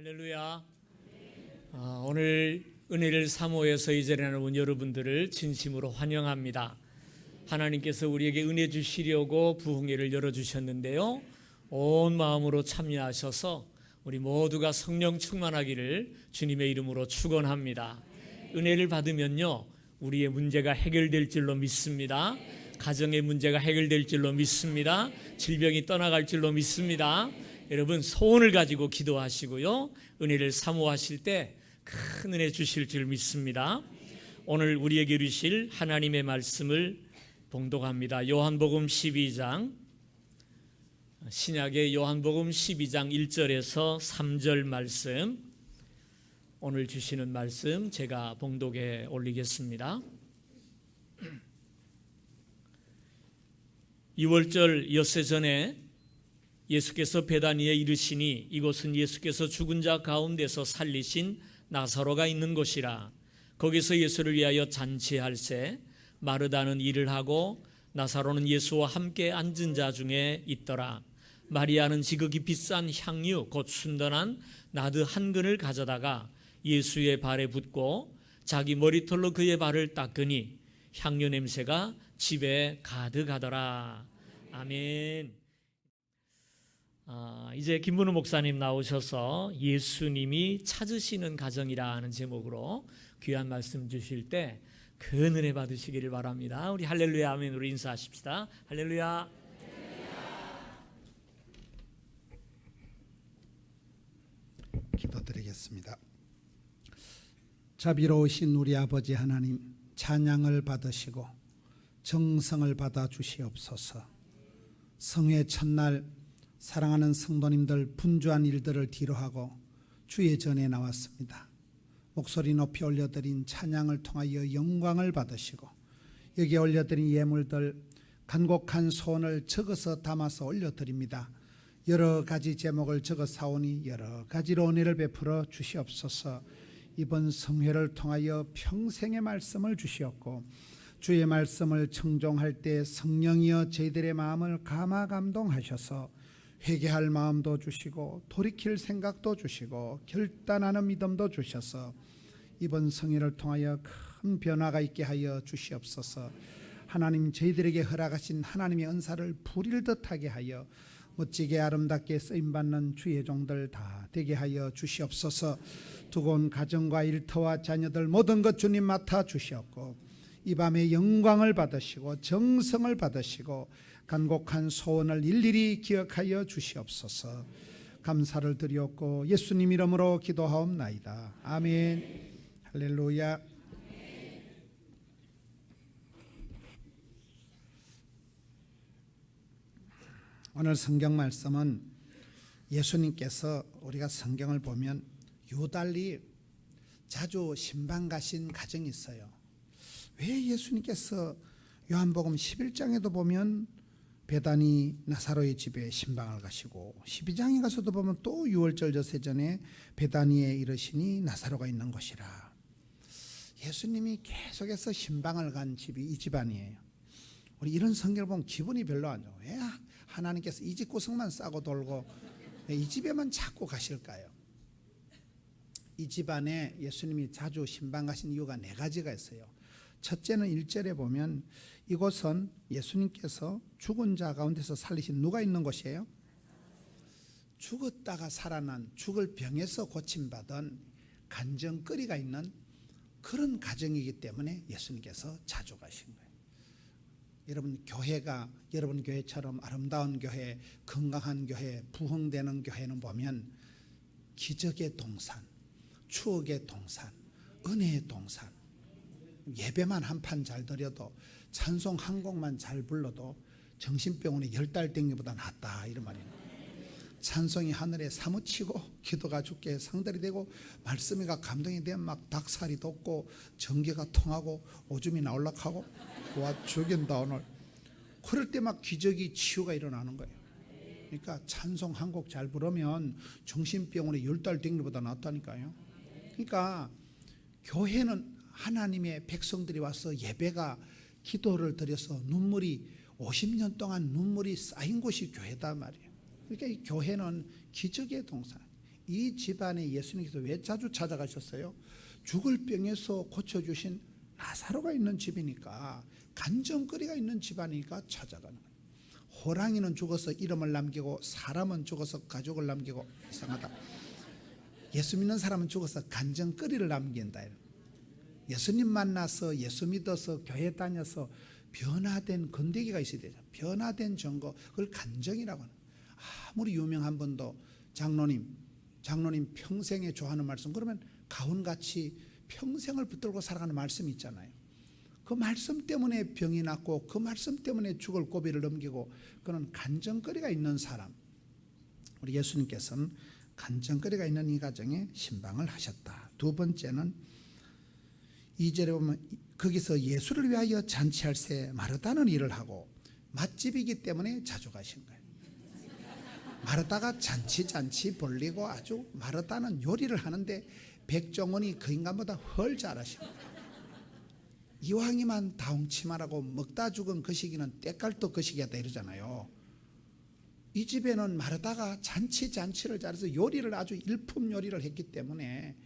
할렐루야. 오늘 은혜를 사모해서 이 자리에 나온 여러분들을 진심으로 환영합니다. 하나님께서 우리에게 은혜 주시려고 부흥회를 열어주셨는데요, 온 마음으로 참여하셔서 우리 모두가 성령 충만하기를 주님의 이름으로 축원합니다. 은혜를 받으면요, 우리의 문제가 해결될 줄로 믿습니다. 가정의 문제가 해결될 줄로 믿습니다. 질병이 떠나갈 줄로 믿습니다. 여러분, 소원을 가지고 기도하시고요, 은혜를 사모하실 때 큰 은혜 주실 줄 믿습니다. 오늘 우리에게 주실 하나님의 말씀을 봉독합니다. 요한복음 12장, 신약의 요한복음 12장 1절에서 3절 말씀, 오늘 주시는 말씀 제가 봉독에 올리겠습니다. 2월절 엿새 전에 예수께서 베다니에 이르시니 이곳은 예수께서 죽은 자 가운데서 살리신 나사로가 있는 곳이라. 거기서 예수를 위하여 잔치할새 마르다는 일을 하고 나사로는 예수와 함께 앉은 자 중에 있더라. 마리아는 지극히 비싼 향유 곧 순전한 나드 한 근을 가져다가 예수의 발에 붓고 자기 머리털로 그의 발을 닦으니 향유 냄새가 집에 가득하더라. 아멘. 이제 김문우 목사님 나오셔서 예수님이 찾으시는 가정이라는 제목으로 귀한 말씀 주실 때 큰 은혜 받으시기를 바랍니다. 우리 할렐루야 아멘으로 인사하십시다. 할렐루야. 기도드리겠습니다. 자비로우신 우리 아버지 하나님, 찬양을 받으시고 정성을 받아 주시옵소서. 성회 첫날 사랑하는 성도님들 분주한 일들을 뒤로하고 주의 전에 나왔습니다. 목소리 높이 올려드린 찬양을 통하여 영광을 받으시고 여기에 올려드린 예물들 간곡한 소원을 적어서 담아서 올려드립니다. 여러 가지 제목을 적어 사오니 여러 가지로 은혜를 베풀어 주시옵소서. 이번 성회를 통하여 평생의 말씀을 주시었고 주의 말씀을 청종할 때 성령이여 저희들의 마음을 감화감동하셔서 회개할 마음도 주시고 돌이킬 생각도 주시고 결단하는 믿음도 주셔서 이번 성회를 통하여 큰 변화가 있게 하여 주시옵소서. 하나님, 저희들에게 허락하신 하나님의 은사를 부릴 듯하게 하여 멋지게 아름답게 쓰임받는 주의 종들 다 되게 하여 주시옵소서. 두고 온 가정과 일터와 자녀들 모든 것 주님 맡아 주시옵고 이 밤에 영광을 받으시고 정성을 받으시고 간곡한 소원을 일일이 기억하여 주시옵소서. 감사를 드리옵고 예수님 이름으로 기도하옵나이다. 아멘. 할렐루야. 오늘 성경 말씀은 예수님께서 우리가 성경을 보면 유달리 자주 신방 가신 가정이 있어요. 왜 예수님께서 요한복음 11장에도 보면 베다니 나사로의 집에 신방을 가시고 12장에 가서도 보면 또 6월절 엿새 전에 베다니에 이르시니 나사로가 있는 곳이라. 예수님이 계속해서 신방을 간 집이 이 집안이에요. 우리 이런 성경을 보면 기분이 별로 안 좋아요. 왜 하나님께서 이 집 구석만 싸고 돌고 왜 이 집에만 자꾸 가실까요? 이 집안에 예수님이 자주 신방 가신 이유가 네 가지가 있어요. 첫째는 1절에 보면 이곳은 예수님께서 죽은 자 가운데서 살리신 누가 있는 곳이에요? 죽었다가 살아난, 죽을 병에서 고침받은 간정거리가 있는 그런 가정이기 때문에 예수님께서 자주 가신 거예요. 여러분, 교회가 여러분 교회처럼 아름다운 교회, 건강한 교회, 부흥되는 교회는 보면 기적의 동산, 추억의 동산, 은혜의 동산, 예배만 한 판 잘 드려도 찬송 한 곡만 잘 불러도 정신병원에 10달 댕기보다 낫다, 이런 말이에요. 찬송이 하늘에 사무치고 기도가 주께 상달이 되고 말씀이가 감동이 되면 막 닭살이 돋고 전기가 통하고 오줌이 나올락하고 와 죽인다 오늘. 그럴 때 막 기적이 치유가 일어나는 거예요. 그러니까 찬송 한 곡 잘 부르면 정신병원에 10달 댕기보다 낫다니까요. 그러니까 교회는 하나님의 백성들이 와서 예배가 기도를 드려서 눈물이 50년 동안 눈물이 쌓인 곳이 교회다 말이에요. 그러니까 이 교회는 기적의 동산, 이 집안에 예수님께서 왜 자주 찾아가셨어요? 죽을 병에서 고쳐주신 나사로가 있는 집이니까, 간정거리가 있는 집안이니까 찾아가는 거예요. 호랑이는 죽어서 이름을 남기고 사람은 죽어서 가족을 남기고, 이상하다. 예수 믿는 사람은 죽어서 간정거리를 남긴다. 예수님 만나서 예수 믿어서 교회 다녀서 변화된 건더기가 있어야 되죠. 변화된 증거, 그걸 간정이라고 하는. 아무리 유명한 분도 장로님 평생에 좋아하는 말씀, 그러면 가훈같이 평생을 붙들고 살아가는 말씀이 있잖아요. 그 말씀 때문에 병이 낫고 그 말씀 때문에 죽을 고비를 넘기고, 그는 간정거리가 있는 사람. 우리 예수님께서는 간정거리가 있는 이 가정에 신방을 하셨다. 두 번째는 2절에 보면 거기서 예수를 위하여 잔치할 새 마르다는 일을 하고, 맛집이기 때문에 자주 가신 거예요. 마르다가 잔치 벌리고 아주 마르다는 요리를 하는데 백종원이 그 인간보다 훨 잘하시고, 이왕이만 다홍치마라고 먹다 죽은 거시기는 때깔도 거시기하다 이러잖아요. 이 집에는 마르다가 잔치를 잘해서 요리를 아주 일품 요리를 했기 때문에,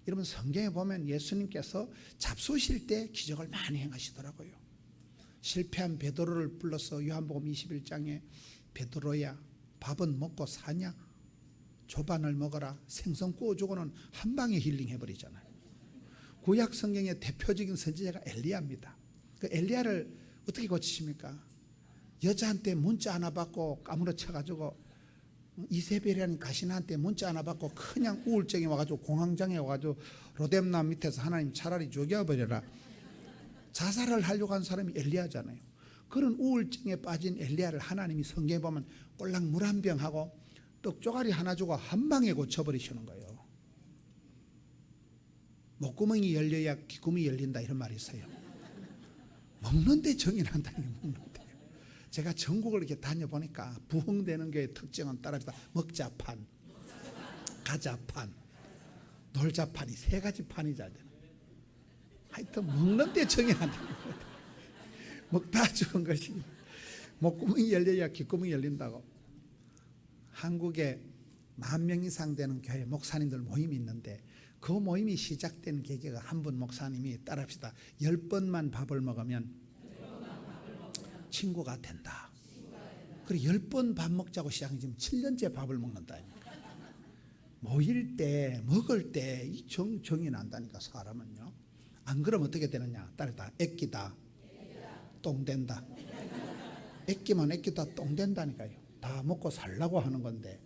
여러분 성경에 보면 예수님께서 잡수실 때 기적을 많이 행하시더라고요. 실패한 베드로를 불러서 요한복음 21장에 베드로야 밥은 먹고 사냐? 조반을 먹어라. 생선 구워주고는 한 방에 힐링해버리잖아요. 구약 성경의 대표적인 선지자가 엘리야입니다. 그 엘리야를 어떻게 고치십니까? 여자한테 문자 하나 받고 까무러쳐가지고, 이세벨이라는 가신한테 문자 하나 받고 그냥 우울증이 와가지고 공황장애 와가지고 로뎀남 밑에서 하나님 차라리 죽여버려라, 자살을 하려고 한 사람이 엘리야잖아요. 그런 우울증에 빠진 엘리야를 하나님이 성경에 보면 꼴랑 물 한 병하고 떡 쪼가리 하나 주고 한 방에 고쳐버리시는 거예요. 목구멍이 열려야 귓구멍이 열린다 이런 말이 있어요. 먹는데 정이 난다는 게 먹는데. 제가 전국을 이렇게 다녀보니까 부흥되는 교회의 특징은 따라합시다. 먹자판, 가자판, 놀자판이 세 가지 판이 잘 되는. 하여튼 먹는데 정이 난다는 거예요. 먹다 죽은 것이 목구멍이 열려야 귓구멍이 열린다고. 한국에 10,000명 이상 되는 교회 목사님들 모임이 있는데, 그 모임이 시작된 계기가 한 분 목사님이 따라합시다. 10번만 밥을 먹으면 친구가 된다. 그리고 10번 밥 먹자고 시작한 지금 7년째 밥을 먹는다. 모일 때 먹을 때 이 정이 난다니까 사람은요. 안 그러면 어떻게 되느냐? 따르다 애끼다 똥 된다. 애끼면 애끼다 똥 된다니까요. 다 먹고 살라고 하는 건데,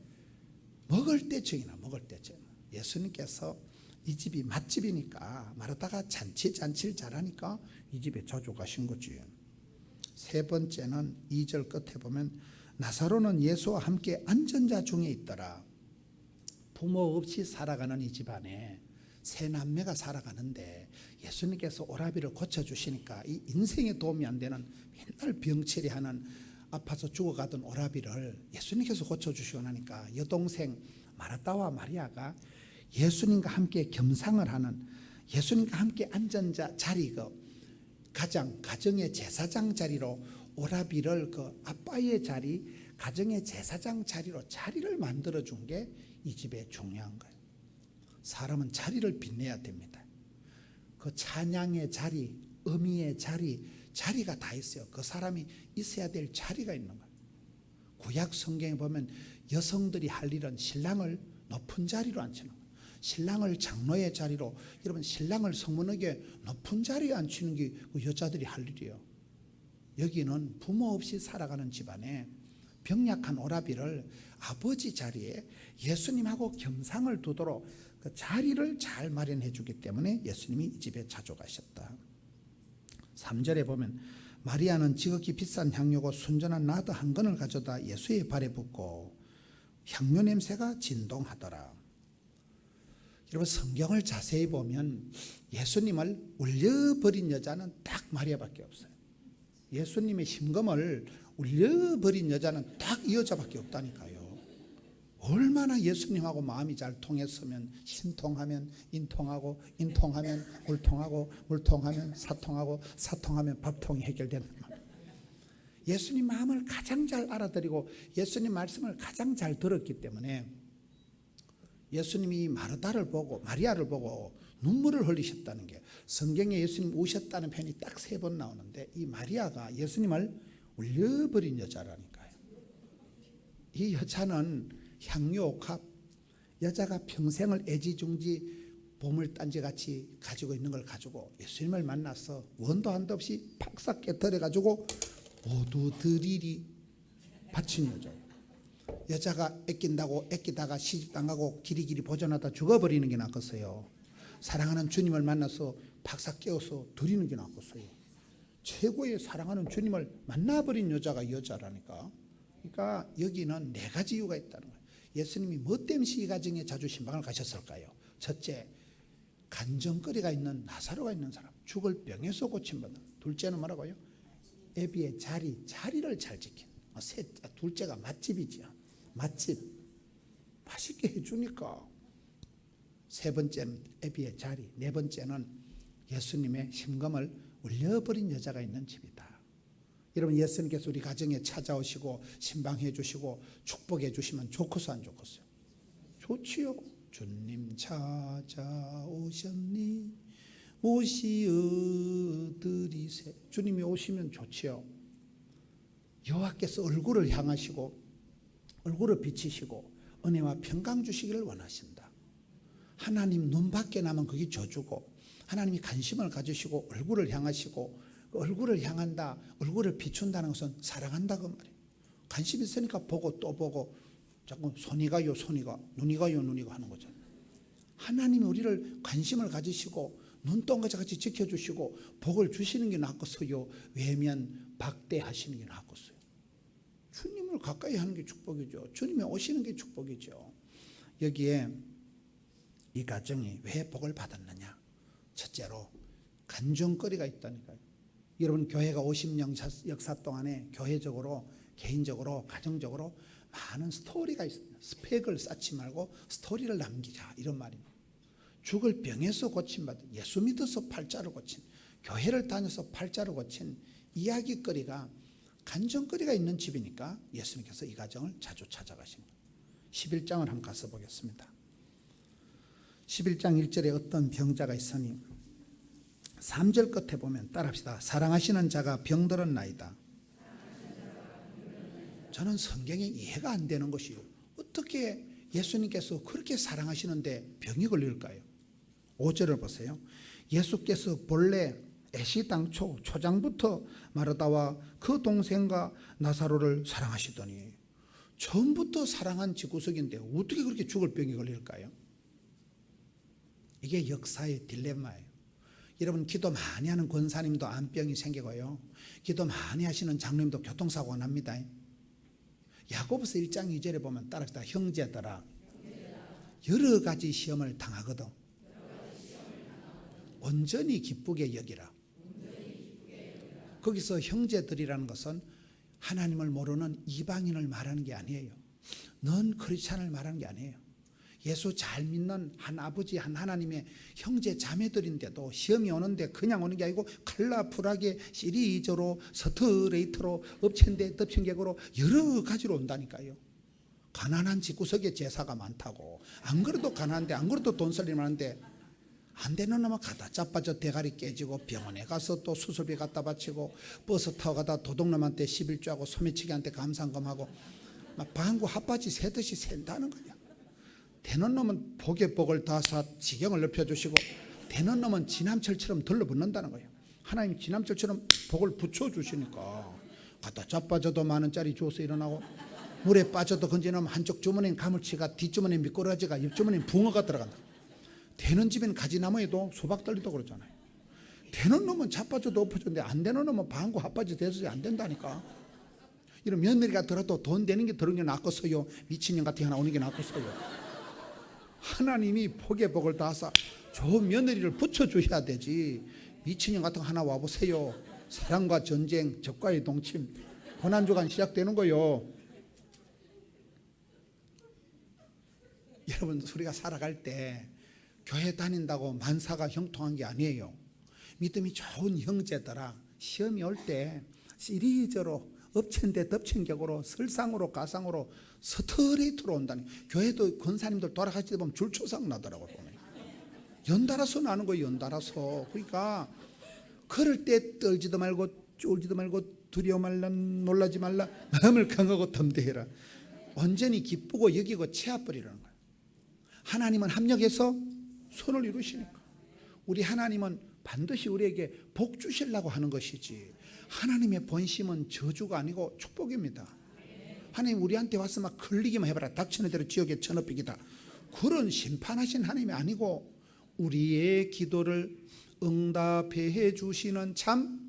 먹을 때 정이나 먹을 때 정. 예수님께서 이 집이 맛집이니까 마르다가 잔치를 잘하니까 이 집에 자주 가신 거지. 세 번째는 2절 끝에 보면 나사로는 예수와 함께 앉은 자 중에 있더라. 부모 없이 살아가는 이 집안에 세 남매가 살아가는데, 예수님께서 오라비를 고쳐주시니까 이 인생에 도움이 안 되는 맨날 병치레하는 아파서 죽어가던 오라비를 예수님께서 고쳐주시고 나니까 여동생 마르다와 마리아가 예수님과 함께 겸상을 하는, 예수님과 함께 앉은 자리, 그 가정의 제사장 자리로 오라비를 그 아빠의 자리, 가정의 제사장 자리로 자리를 만들어 준 게 이 집의 중요한 거예요. 사람은 자리를 빛내야 됩니다. 그 찬양의 자리, 의미의 자리가 다 있어요. 그 사람이 있어야 될 자리가 있는 거예요. 구약 성경에 보면 여성들이 할 일은 신랑을 높은 자리로 앉히는 거예요. 신랑을 장로의 자리로, 여러분 신랑을 성문에게 높은 자리에 앉히는 게 그 여자들이 할 일이에요. 여기는 부모 없이 살아가는 집안에 병약한 오라비를 아버지 자리에 예수님하고 겸상을 두도록 그 자리를 잘 마련해 주기 때문에 예수님이 이 집에 자주 가셨다. 3절에 보면 마리아는 지극히 비싼 향료고 순전한 나드 한 건을 가져다 예수의 발에 붓고 향료 냄새가 진동하더라. 여러분 성경을 자세히 보면 예수님을 울려버린 여자는 딱 마리아밖에 없어요. 예수님의 심금을 울려버린 여자는 딱 이 여자밖에 없다니까요. 얼마나 예수님하고 마음이 잘 통했으면 신통하면 인통하고, 인통하면 물통하고, 물통하면 사통하고, 사통하면 밥통이 해결되는 말. 예수님 마음을 가장 잘 알아들이고 예수님 말씀을 가장 잘 들었기 때문에 예수님이 마르다를 보고 마리아를 보고 눈물을 흘리셨다는 게 성경에 예수님 우셨다는 표현이 딱 3번 나오는데 이 마리아가 예수님을 울려버린 여자라니까요. 이 여자는 향유옥합, 여자가 평생을 애지중지 보물단지같이 가지고 있는 걸 가지고 예수님을 만나서 원도 한도 없이 팍싹 깨뜨려 가지고 모두 드리리 바친 여자예요. 여자가 애끼다가 시집당하고 길이길이 보존하다 죽어버리는 게 낫겠어요. 사랑하는 주님을 만나서 팍싹 깨워서 드리는 게 낫겠어요. 최고의 사랑하는 주님을 만나버린 여자가 이 여자라니까. 그러니까 여기는 4가지 이유가 있다는 거예요. 예수님이 뭐 때문에 이 가정에 자주 신방을 가셨을까요? 첫째, 간정거리가 있는 나사로가 있는 사람, 죽을 병에서 고침받는. 둘째는 뭐라고요? 애비의 자리를 잘 지킨. 둘째가 맛집이지요. 맛집 맛있게 해주니까. 3번째는 애비의 자리, 4번째는 예수님의 심금을 울려버린 여자가 있는 집이다. 여러분, 예수님께서 우리 가정에 찾아오시고 신방해 주시고 축복해 주시면 좋겠어 안 좋겠어요? 좋지요. 주님 찾아오셨니 오시어 드리세. 주님이 오시면 좋지요. 여호와께서 얼굴을 향하시고 얼굴을 비치시고 은혜와 평강 주시기를 원하신다. 하나님 눈 밖에 나면 그게 저주고, 하나님이 관심을 가지시고 얼굴을 향하시고 얼굴을 향한다, 얼굴을 비춘다는 것은 사랑한다 그 말이에요. 관심 있으니까 보고 또 보고 자꾸 손이 가요 손이가, 눈이 가요 눈이가 하는 거죠. 하나님이 우리를 관심을 가지시고 눈동자같이 지켜주시고 복을 주시는 게 낫겠어요? 외면 박대하시는 게 낫겠어요? 주님을 가까이 하는 게 축복이죠. 주님이 오시는 게 축복이죠. 여기에 이 가정이 왜 복을 받았느냐? 첫째로 간증거리가 있다니까요. 여러분, 교회가 50년 역사 동안에 교회적으로, 개인적으로, 가정적으로 많은 스토리가 있습니다. 스펙을 쌓지 말고 스토리를 남기자, 이런 말입니다. 죽을 병에서 고침받은, 예수 믿어서 팔자를 고친, 교회를 다녀서 팔자를 고친 이야기거리가, 간증거리가 있는 집이니까 예수님께서 이 가정을 자주 찾아가신 거예요. 11장을 한번 가서 보겠습니다. 11장 1절에 어떤 병자가 있으니 3절 끝에 보면 따라합시다. 사랑하시는 자가 병들었나이다. 저는 성경이 이해가 안 되는 것이요. 어떻게 예수님께서 그렇게 사랑하시는데 병이 걸릴까요? 5절을 보세요. 예수께서 본래 애시당초 초장부터 마르다와 그 동생과 나사로를 사랑하시더니, 처음부터 사랑한 집구석인데 어떻게 그렇게 죽을 병이 걸릴까요? 이게 역사의 딜레마예요. 여러분, 기도 많이 하는 권사님도 암병이 생기고요, 기도 많이 하시는 장로님도 교통사고가 납니다. 야고보서 1장 2절에 보면 따라합시다. 형제들아, 여러 가지 시험을 당하거든 온전히 기쁘게 여기라. 거기서 형제들이라는 것은 하나님을 모르는 이방인을 말하는 게 아니에요. 넌 크리스찬을 말하는 게 아니에요. 예수 잘 믿는 한 아버지, 한 하나님의 형제 자매들인데도 시험이 오는데 그냥 오는 게 아니고 컬러풀하게 시리즈로, 스트레이트로, 엎친데 덮친격으로 여러 가지로 온다니까요. 가난한 집구석에 제사가 많다고. 안 그래도 가난한데, 안 그래도 돈 쓸 일 많은데 안 되는 놈은 가다 자빠져 대가리 깨지고, 병원에 가서 또 수술비 갖다 바치고, 버스 타고 가다 도둑놈한테 11조하고 소매치기한테 감상금하고 막 방구 핫바지 새듯이 샌다는 거야. 되는 놈은 복에 복을 다사 지경을 넓혀주시고, 되는 놈은 지남철처럼 들러붙는다는 거예요. 하나님이 지남철처럼 복을 붙여주시니까 갖다 자빠져도 10,000원짜리 줘서 일어나고, 물에 빠져도 건지면 한쪽 주머니는 가물치가, 뒷주머니는 미꾸라지가, 옆주머니는 붕어가 들어간다. 되는 집엔 가지나무에도 수박 떨리도 그러잖아요. 되는 놈은 자빠져도 엎어졌는데 안 되는 놈은 방구 핫바지 대서 안 된다니까. 이런 며느리가 들어도 돈 되는 게 들은 게 낫겠어요? 미친년 같은 게 하나 오는 게 낫겠어요? 하나님이 복에 복을 다사 좋은 며느리를 붙여주셔야 되지. 미친년 같은 거 하나 와보세요. 사랑과 전쟁, 적과의 동침, 고난주간 시작되는 거요. 여러분, 우리가 살아갈 때 교회 다닌다고 만사가 형통한 게 아니에요. 믿음이 좋은 형제들아, 시험이 올 때 시리즈로 엎친데 덮친 격으로 설상으로 가상으로 서터리 들어온다니. 교회도 권사님들 돌아가실 때 보면 줄초상 나더라고요. 연달아서 나는 거예요. 연달아서. 그러니까 그럴 때 떨지도 말고 쫄지도 말고 두려워 말라 놀라지 말라 마음을 강하고 담대해라. 온전히 기쁘고 여기고 채워버리라는 거예요. 하나님은 합력해서 손을 이루시니까. 우리 하나님은 반드시 우리에게 복 주시려고 하는 것이지, 하나님의 본심은 저주가 아니고 축복입니다. 하나님 우리한테 와서 막 걸리기만 해봐라, 닥치는 대로 지옥에 쳐넣히기다, 그런 심판하신 하나님이 아니고 우리의 기도를 응답해 주시는 참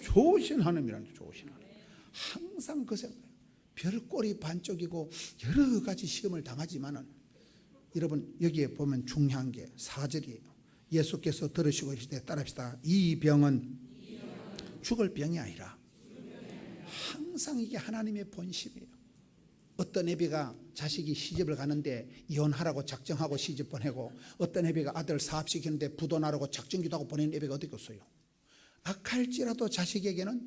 좋으신 하나님이라는, 좋으신 하나님. 항상 그 생각, 별꼴이 반쪽이고 여러 가지 시험을 당하지만은, 여러분 여기에 보면 중요한 게 4절이에요. 예수께서 들으시고 이르시되, 따라합시다. 이 병은 죽을 병이 아니라. 항상 이게 하나님의 본심이에요. 어떤 애비가 자식이 시집을 가는데 이혼하라고 작정하고 시집 보내고, 어떤 애비가 아들 사업시키는데 부도나라고 작정기도 하고 보내는 애비가 어디 있겠어요? 악할지라도 자식에게는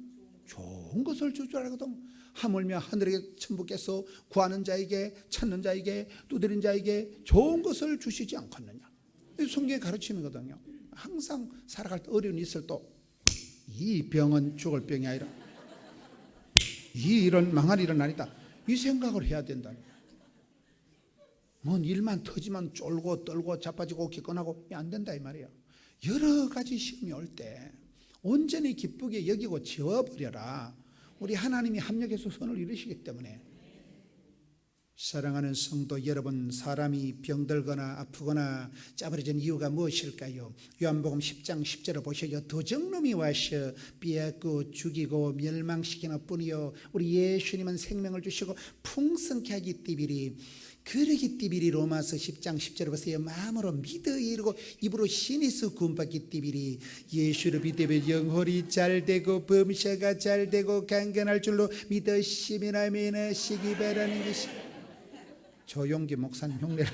좋은 것을 줄 줄 알거든. 하물며 하늘의 천부께서 구하는 자에게, 찾는 자에게, 두드린 자에게 좋은 것을 주시지 않겠느냐. 성경의 가르침이거든요. 항상 살아갈 때 어려움이 있을도 이 병은 죽을 병이 아니라 이 일은 망할 일은 아니다, 이 생각을 해야 된다. 뭔 일만 터지면 쫄고 떨고 자빠지고 기권하고 안 된다 이 말이에요. 여러 가지 시험이 올 때 온전히 기쁘게 여기고 지워버려라. 우리 하나님이 합력해서 선을 이루시기 때문에. 사랑하는 성도 여러분, 사람이 병들거나 아프거나 짜버려진 이유가 무엇일까요? 요한복음 10장 10절을 보셔요. 도적놈이 와서 빼앗고 죽이고 멸망시키는 뿐이요, 우리 예수님은 생명을 주시고 풍성케 하기 띠비리. 그러기 띠비리. 로마서 10장 10절을 보세요. 마음으로 믿어 이르고 입으로 신이서 구원받기 띠비리. 예수를 믿으면 영혼이 잘되고 범사가 잘되고 강건할 줄로 믿으시면 믿으시기 바라는 것이. 조용기 목사님 흉내를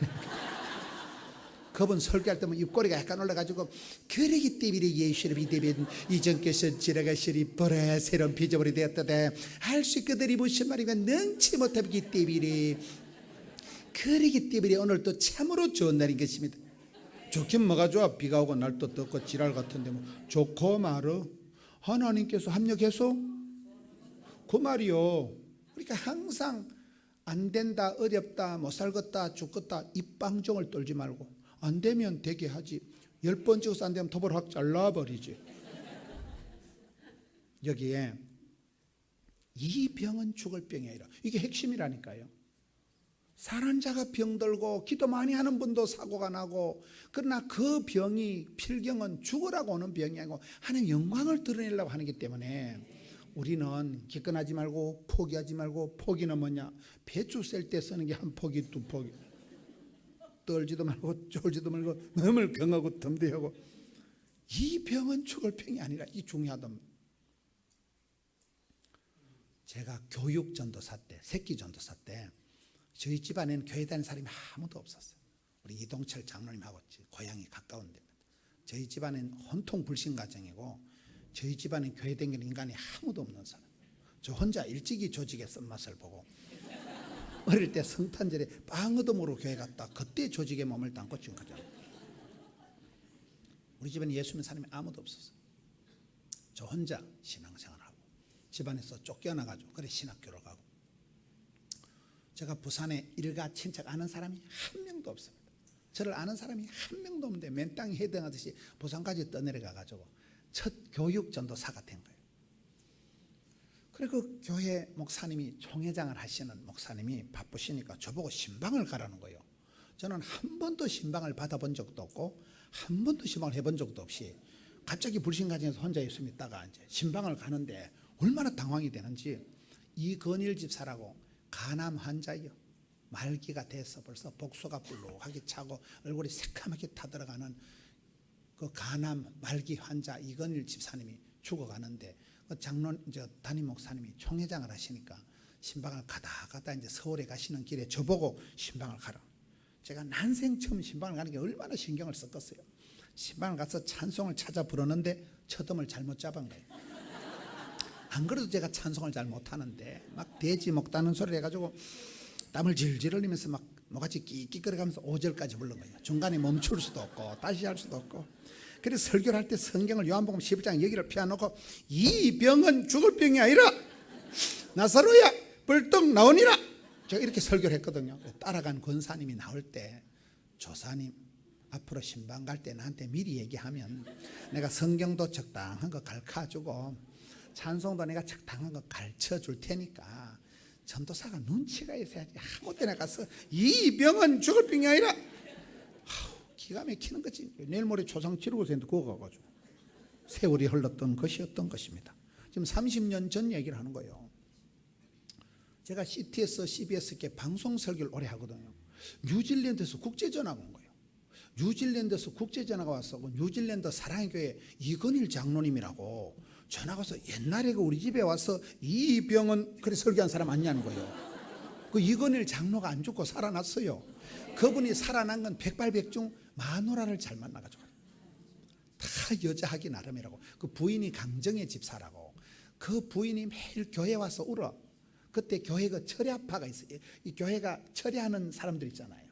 그분 설교할 때면 입꼬리가 약간 올라가지고, 그러기 때문에 예수를 믿으면 이전께서 지나가시리 보라 새로운 피조물이 되었다되 할 수 있거든. 무슨 말이면 능치 못하기 때문에. 그러기 때문에 오늘 또 참으로 좋은 날인 것입니다. 좋긴 뭐가 좋아? 비가 오고 날도 덥고 지랄 같은데 뭐 좋고 말어. 하나님께서 합력해서 그 말이요. 그러니까 항상 안 된다, 어렵다, 못 살겠다, 죽겠다 입방정을 떨지 말고, 안 되면 되게 하지. 10번 찍어서 안 되면 톱을 확 잘라버리지. 여기에 이 병은 죽을 병이 아니라, 이게 핵심이라니까요. 사는 자가 병들고 기도 많이 하는 분도 사고가 나고, 그러나 그 병이, 필경은 죽으라고 오는 병이 아니고 하나님 영광을 드러내려고 하기 때문에 우리는 기권하지 말고 포기하지 말고. 포기는 뭐냐? 배추 셀 때 쓰는 게 한 포기 두 포기. 떨지도 말고 쫄지도 말고 마음을 강하고 덤대하고. 이 병은 죽을 병이 아니라. 이 중요하단. 제가 교육 전도사 때, 새끼 전도사 때 저희 집안에는 교회 다니는 사람이 아무도 없었어요. 우리 이동철 장로님하고 고향이 가까운데, 저희 집안은 혼통 불신 가정이고 저희 집안에 교회 다니는 인간이 아무도 없는 사람. 저 혼자 일찍이 조직의 쓴맛을 보고 어릴 때 성탄절에 빵어도 모르고 교회 갔다 그때 조직의 몸을 담고 지금까지. 우리 집안에 예수 믿는 사람이 아무도 없었어요. 저 혼자 신앙생활하고 집안에서 쫓겨나가지고 그래 신학교를 가고. 제가 부산에 일가 친척 아는 사람이 한 명도 없습니다. 저를 아는 사람이 한 명도 없는데 맨 땅에 해등하듯이 부산까지 떠내려가가지고 첫 교육 전도사가 된 거예요. 그리고 그 교회 목사님이, 총회장을 하시는 목사님이 바쁘시니까 저보고 신방을 가라는 거예요. 저는 한 번도 신방을 받아본 적도 없고 한 번도 신방을 해본 적도 없이 갑자기 불신가정에서 혼자 예수 믿다가 이제 신방을 가는데 얼마나 당황이 되는지. 이건일 집사라고 간암 환자예요. 말기가 돼서 벌써 복소가 불룩하게 차고 얼굴이 새카맣게 타들어가는 그 간암 말기 환자 이건일 집사님이 죽어가는데, 그 담임 목사님이 총회장을 하시니까 신방을 가다 이제 서울에 가시는 길에 저보고 신방을 가라. 제가 난생 처음 신방을 가는 게 얼마나 신경을 썼겠어요. 신방을 가서 찬송을 찾아 부르는데 첫음을 잘못 잡은 거예요. 안 그래도 제가 찬송을 잘 못하는데 막 돼지 먹다는 소리를 해가지고 땀을 질질 흘리면서 막 뭐같이 끽끽거려가면서 5절까지 부른 거예요. 중간에 멈출 수도 없고 다시 할 수도 없고. 그래서 설교를 할 때 성경을 요한복음 11장 여기를 펴놓고 이 병은 죽을 병이 아니라 나사로야 벌떡 나오니라, 제가 이렇게 설교를 했거든요. 따라간 권사님이 나올 때 조사님 앞으로 신방 갈 때 나한테 미리 얘기하면 내가 성경도 적당한 거 가르쳐주고 찬송도 내가 적당한 거 가르쳐 줄 테니까 전도사가 눈치가 있어야지 아무 때나 가서 이 병은 죽을 병이 아니라, 기가 막히는 거지. 내일 모레 초상 치르고 있는데 그거 가가지고 세월이 흘렀던 것이었던 것입니다. 지금 30년 전 얘기를 하는 거예요. 제가 CTS, CBS께 방송 설교를 오래 하거든요. 뉴질랜드에서 국제전화가 온 거예요. 뉴질랜드에서 국제전화가 와서 뉴질랜드 사랑의 교회 이건일 장로님이라고 전화가 와서 옛날에 우리 집에 와서 이 병은 그래 설교한 사람 아니냐는 거예요. 그 이건일 장로가 안 죽고 살아났어요. 그분이 살아난 건 백발백중 마누라를 잘 만나가지고 다 여자하기 나름이라고. 그 부인이 강정의 집사라고. 그 부인이 매일 교회 와서 울어. 그때 교회 그 철야파가 있어요. 이 교회가 철야하는 사람들 있잖아요.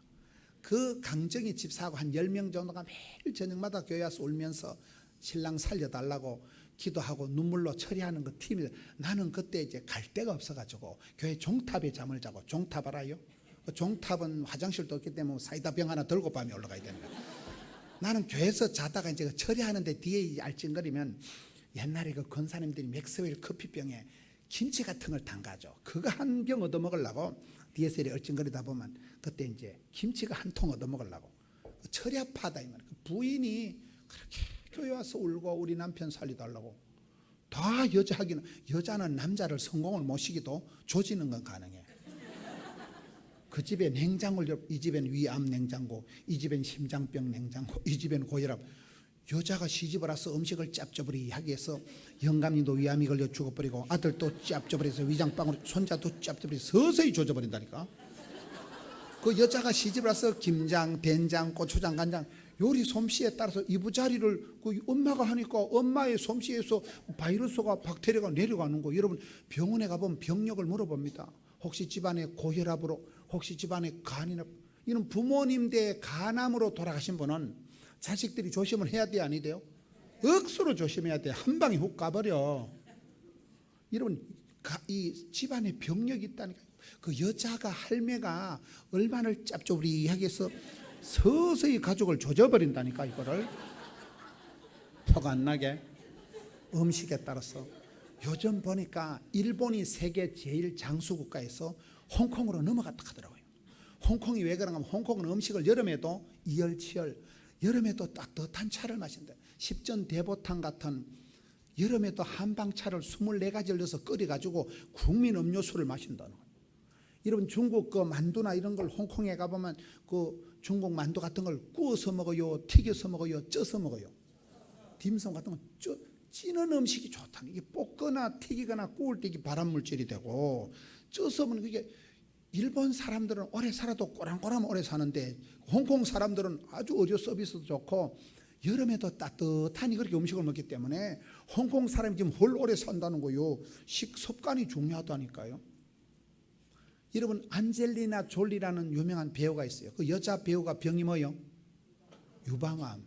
그 강정의 집사하고 한 10명 정도가 매일 저녁마다 교회 와서 울면서 신랑 살려달라고 기도하고 눈물로 처리하는 그 팀이. 나는 그때 이제 갈 데가 없어가지고 교회 종탑에 잠을 자고. 종탑 알아요? 그 종탑은 화장실도 없기 때문에 사이다 병 하나 들고 밤에 올라가야 되는 거야. 나는 교회에서 자다가 이제 그 처리하는데 뒤에 알찡거리면 옛날에 그 권사님들이 맥스웰 커피병에 김치 같은 걸 담가줘. 그거 한 병 얻어 먹으려고 뒤에서 이렇게 얼찡거리다 보면 그때 이제 김치가 한 통 얻어 먹으려고 철야파다 이 말이야. 그 부인이 그렇게 교회 와서 울고 우리 남편 살려달라고. 다 여자하기는, 여자는 남자를 성공을 모시기도 조지는 건 가능해. 그 집에 냉장고를, 이 집엔 위암 냉장고, 이 집엔 심장병 냉장고, 이 집엔 고혈압. 여자가 시집을 와서 음식을 짭조부리하게 해서 영감님도 위암이 걸려 죽어버리고 아들도 짭조부리해서 위장빵으로 손자도 짭조부리해서 서서히 조져버린다니까. 그 여자가 시집을 와서 김장, 된장, 고추장, 간장 요리 솜씨에 따라서 이부자리를 그 엄마가 하니까 엄마의 솜씨에서 바이러스가 박테리아가 내려가는 거. 여러분 병원에 가보면 병력을 물어봅니다. 혹시 집안에 고혈압으로, 혹시 집안에 간이나, 이런 부모님 대 간암으로 돌아가신 분은 자식들이 조심을 해야 돼, 아니 돼요? 억수로 조심해야 돼. 한 방에 훅 가버려. 여러분 이 집안에 병력이 있다니까요. 그 여자가, 할매가 얼마나 짭조리하게 해서 서서히 가족을 조져버린다니까. 이거를 표가 안 나게 음식에 따라서. 요즘 보니까 일본이 세계 제일 장수 국가에서 홍콩으로 넘어갔다 하더라고요. 홍콩이 왜 그런가 하면 홍콩은 음식을 여름에도 이열치열, 여름에도 따뜻한 차를 마신다. 십전 대보탕 같은 여름에도 한방차를 24가지를 넣어서 끓여가지고 국민 음료수를 마신다는 거예요. 여러분 중국 그 만두나 이런 걸 홍콩에 가보면 그 중국 만두 같은 걸 구워서 먹어요, 튀겨서 먹어요, 쪄서 먹어요. 딤섬 같은 건 찌는 음식이 좋다는. 이게 볶거나 튀기거나 구울 때 이게 발암물질이 되고, 쪄서 먹는 게 일본 사람들은 오래 살아도 꼬랑꼬랑 오래 사는데 홍콩 사람들은 아주 의료 서비스도 좋고 여름에도 따뜻하니 그렇게 음식을 먹기 때문에 홍콩 사람이 지금 헐 오래 산다는 거요. 식습관이 중요하다니까요. 여러분 안젤리나 졸리라는 유명한 배우가 있어요. 그 여자 배우가 병이 뭐요? 유방암.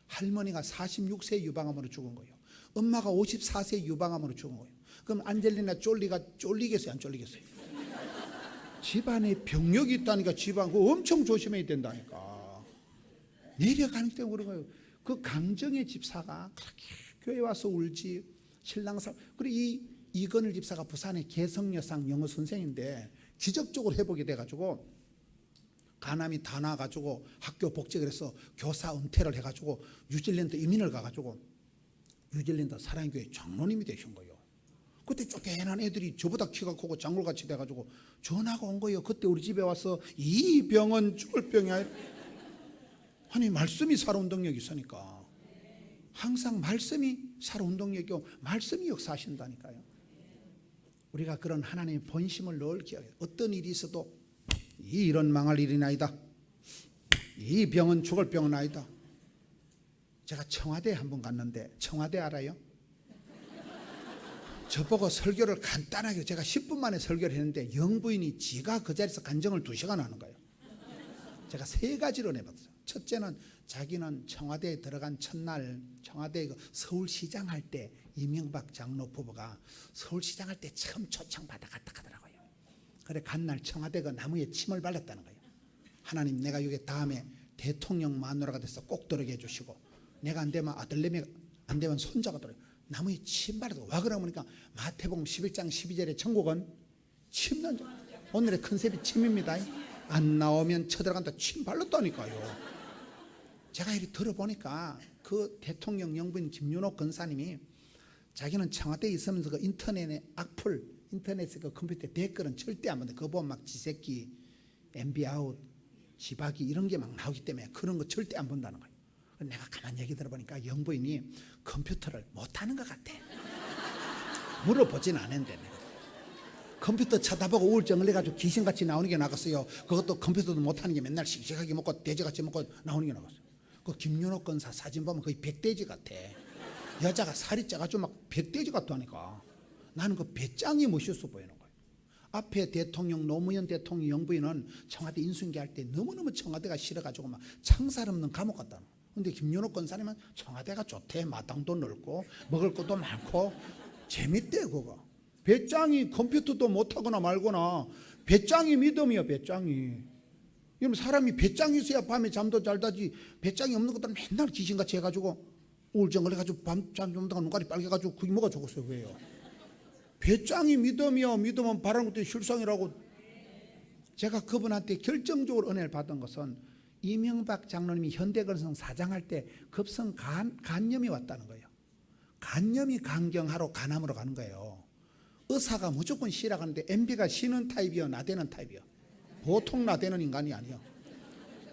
할머니가 46세 유방암으로 죽은 거예요. 엄마가 54세 유방암으로 죽은 거예요. 그럼 안젤리나 졸리가 쫄리겠어요, 안 쫄리겠어요? 집안에 병력이 있다니까. 집안 그거 엄청 조심해야 된다니까. 내려가는 때문에 그런 거예요. 그 강정의 집사가 그렇게 교회 와서 울지. 신랑 사람. 그리고 이건일 집사가 부산의 개성여상 영어 선생인데 기적적으로 회복이 돼가지고 간암이 다 나가지고 학교 복직을 해서 교사 은퇴를 해가지고 뉴질랜드 이민을 가가지고 뉴질랜드 사랑교회 장로님이 되신 거예요. 그때 쫓겨난 애들이 저보다 키가 크고 장물같이 돼가지고 전화가 온 거예요. 그때 우리 집에 와서 이 병은 죽을 병이 아니라. 아니 말씀이 살아온 능력이 있으니까. 항상 말씀이 살아온 능력이고 말씀이 역사하신다니까요. 우리가 그런 하나님의 본심을 늘 기억해요. 어떤 일이 있어도 이 일은 망할 일이 아니다. 이 병은 죽을 병은 아니다. 제가 청와대에 한번 갔는데, 청와대 알아요? 저보고 설교를 간단하게 제가 10분 만에 설교를 했는데 영부인이 지가 그 자리에서 간증을 2시간 하는 거예요. 제가 3가지로 내봤어요. 첫째는 자기는 청와대에 들어간 첫날 청와대 서울시장 할 때 이명박 장로 부부가 서울시장 할 때 처음 초청받아 갔다 하더라고요. 그래 간 날 청와대 그 나무에 침을 발랐다는 거예요. 하나님, 내가 여기 다음에 대통령 마누라가 돼서 꼭 들어게 해주시고, 내가 안 되면 아들내미, 안 되면 손자가 들어요. 나무에 침 바르고 와. 그러니까 마태복음 11장 12절의 천국은 침 난자. 오늘의 컨셉이 침입니다. 안 나오면 쳐들어간다. 침 발랐다니까요. 제가 이렇게 들어보니까 그 대통령 영부인 김윤옥 권사님이 자기는 청와대에 있으면서 그 인터넷에 악플, 인터넷에 그 컴퓨터에 댓글은 절대 안 본다. 그거 보면 막 지새끼, MB 아웃, 지박이 이런 게 막 나오기 때문에 그런 거 절대 안 본다는 거예요. 내가 가만히 얘기 들어보니까 영부인이 컴퓨터를 못하는 것 같아. 물어보진 않았는데 내가 컴퓨터 쳐다보고 우울증을 내가지고 귀신같이 나오는 게 나갔어요. 그것도 컴퓨터도 못하는 게 맨날 씩씩하게 먹고 돼지같이 먹고 나오는 게 나갔어요. 그 김윤옥 권사 사진 보면 거의 백돼지 같아. 여자가 살이 쪄가지고 막 백돼지 같다니까. 나는 그 배짱이 멋있어 보이는 거예요. 앞에 대통령 노무현 대통령 영부인은 청와대 인수인계 할 때 너무너무 청와대가 싫어가지고 막 창살 없는 감옥 갔다는 거예요. 근데 김윤옥 권사님은 청와대가 좋대. 마당도 넓고 먹을 것도 많고 재밌대. 그거 배짱이 컴퓨터도 못하거나 말거나 배짱이 믿음이야. 배짱이. 이러면 사람이 배짱이 있어야 밤에 잠도 잘 자지. 배짱이 없는 것들은 맨날 귀신같이 해가지고 우울증을 해가지고 밤잠 좀 자다가 눈깔이 빨개가지고 그게 뭐가 좋겠어요. 왜요? 배짱이 믿음이요. 믿음은 바라는 것도 실상이라고. 제가 그분한테 결정적으로 은혜를 받은 것은 이명박 장로님이 현대건설 사장할 때 급성 간염이 왔다는 거예요. 간염이 강경하러 간암으로 가는 거예요. 의사가 무조건 쉬라 하는데 MB가 쉬는 타입이요, 나대는 타입이요. 보통 나대는 인간이 아니요.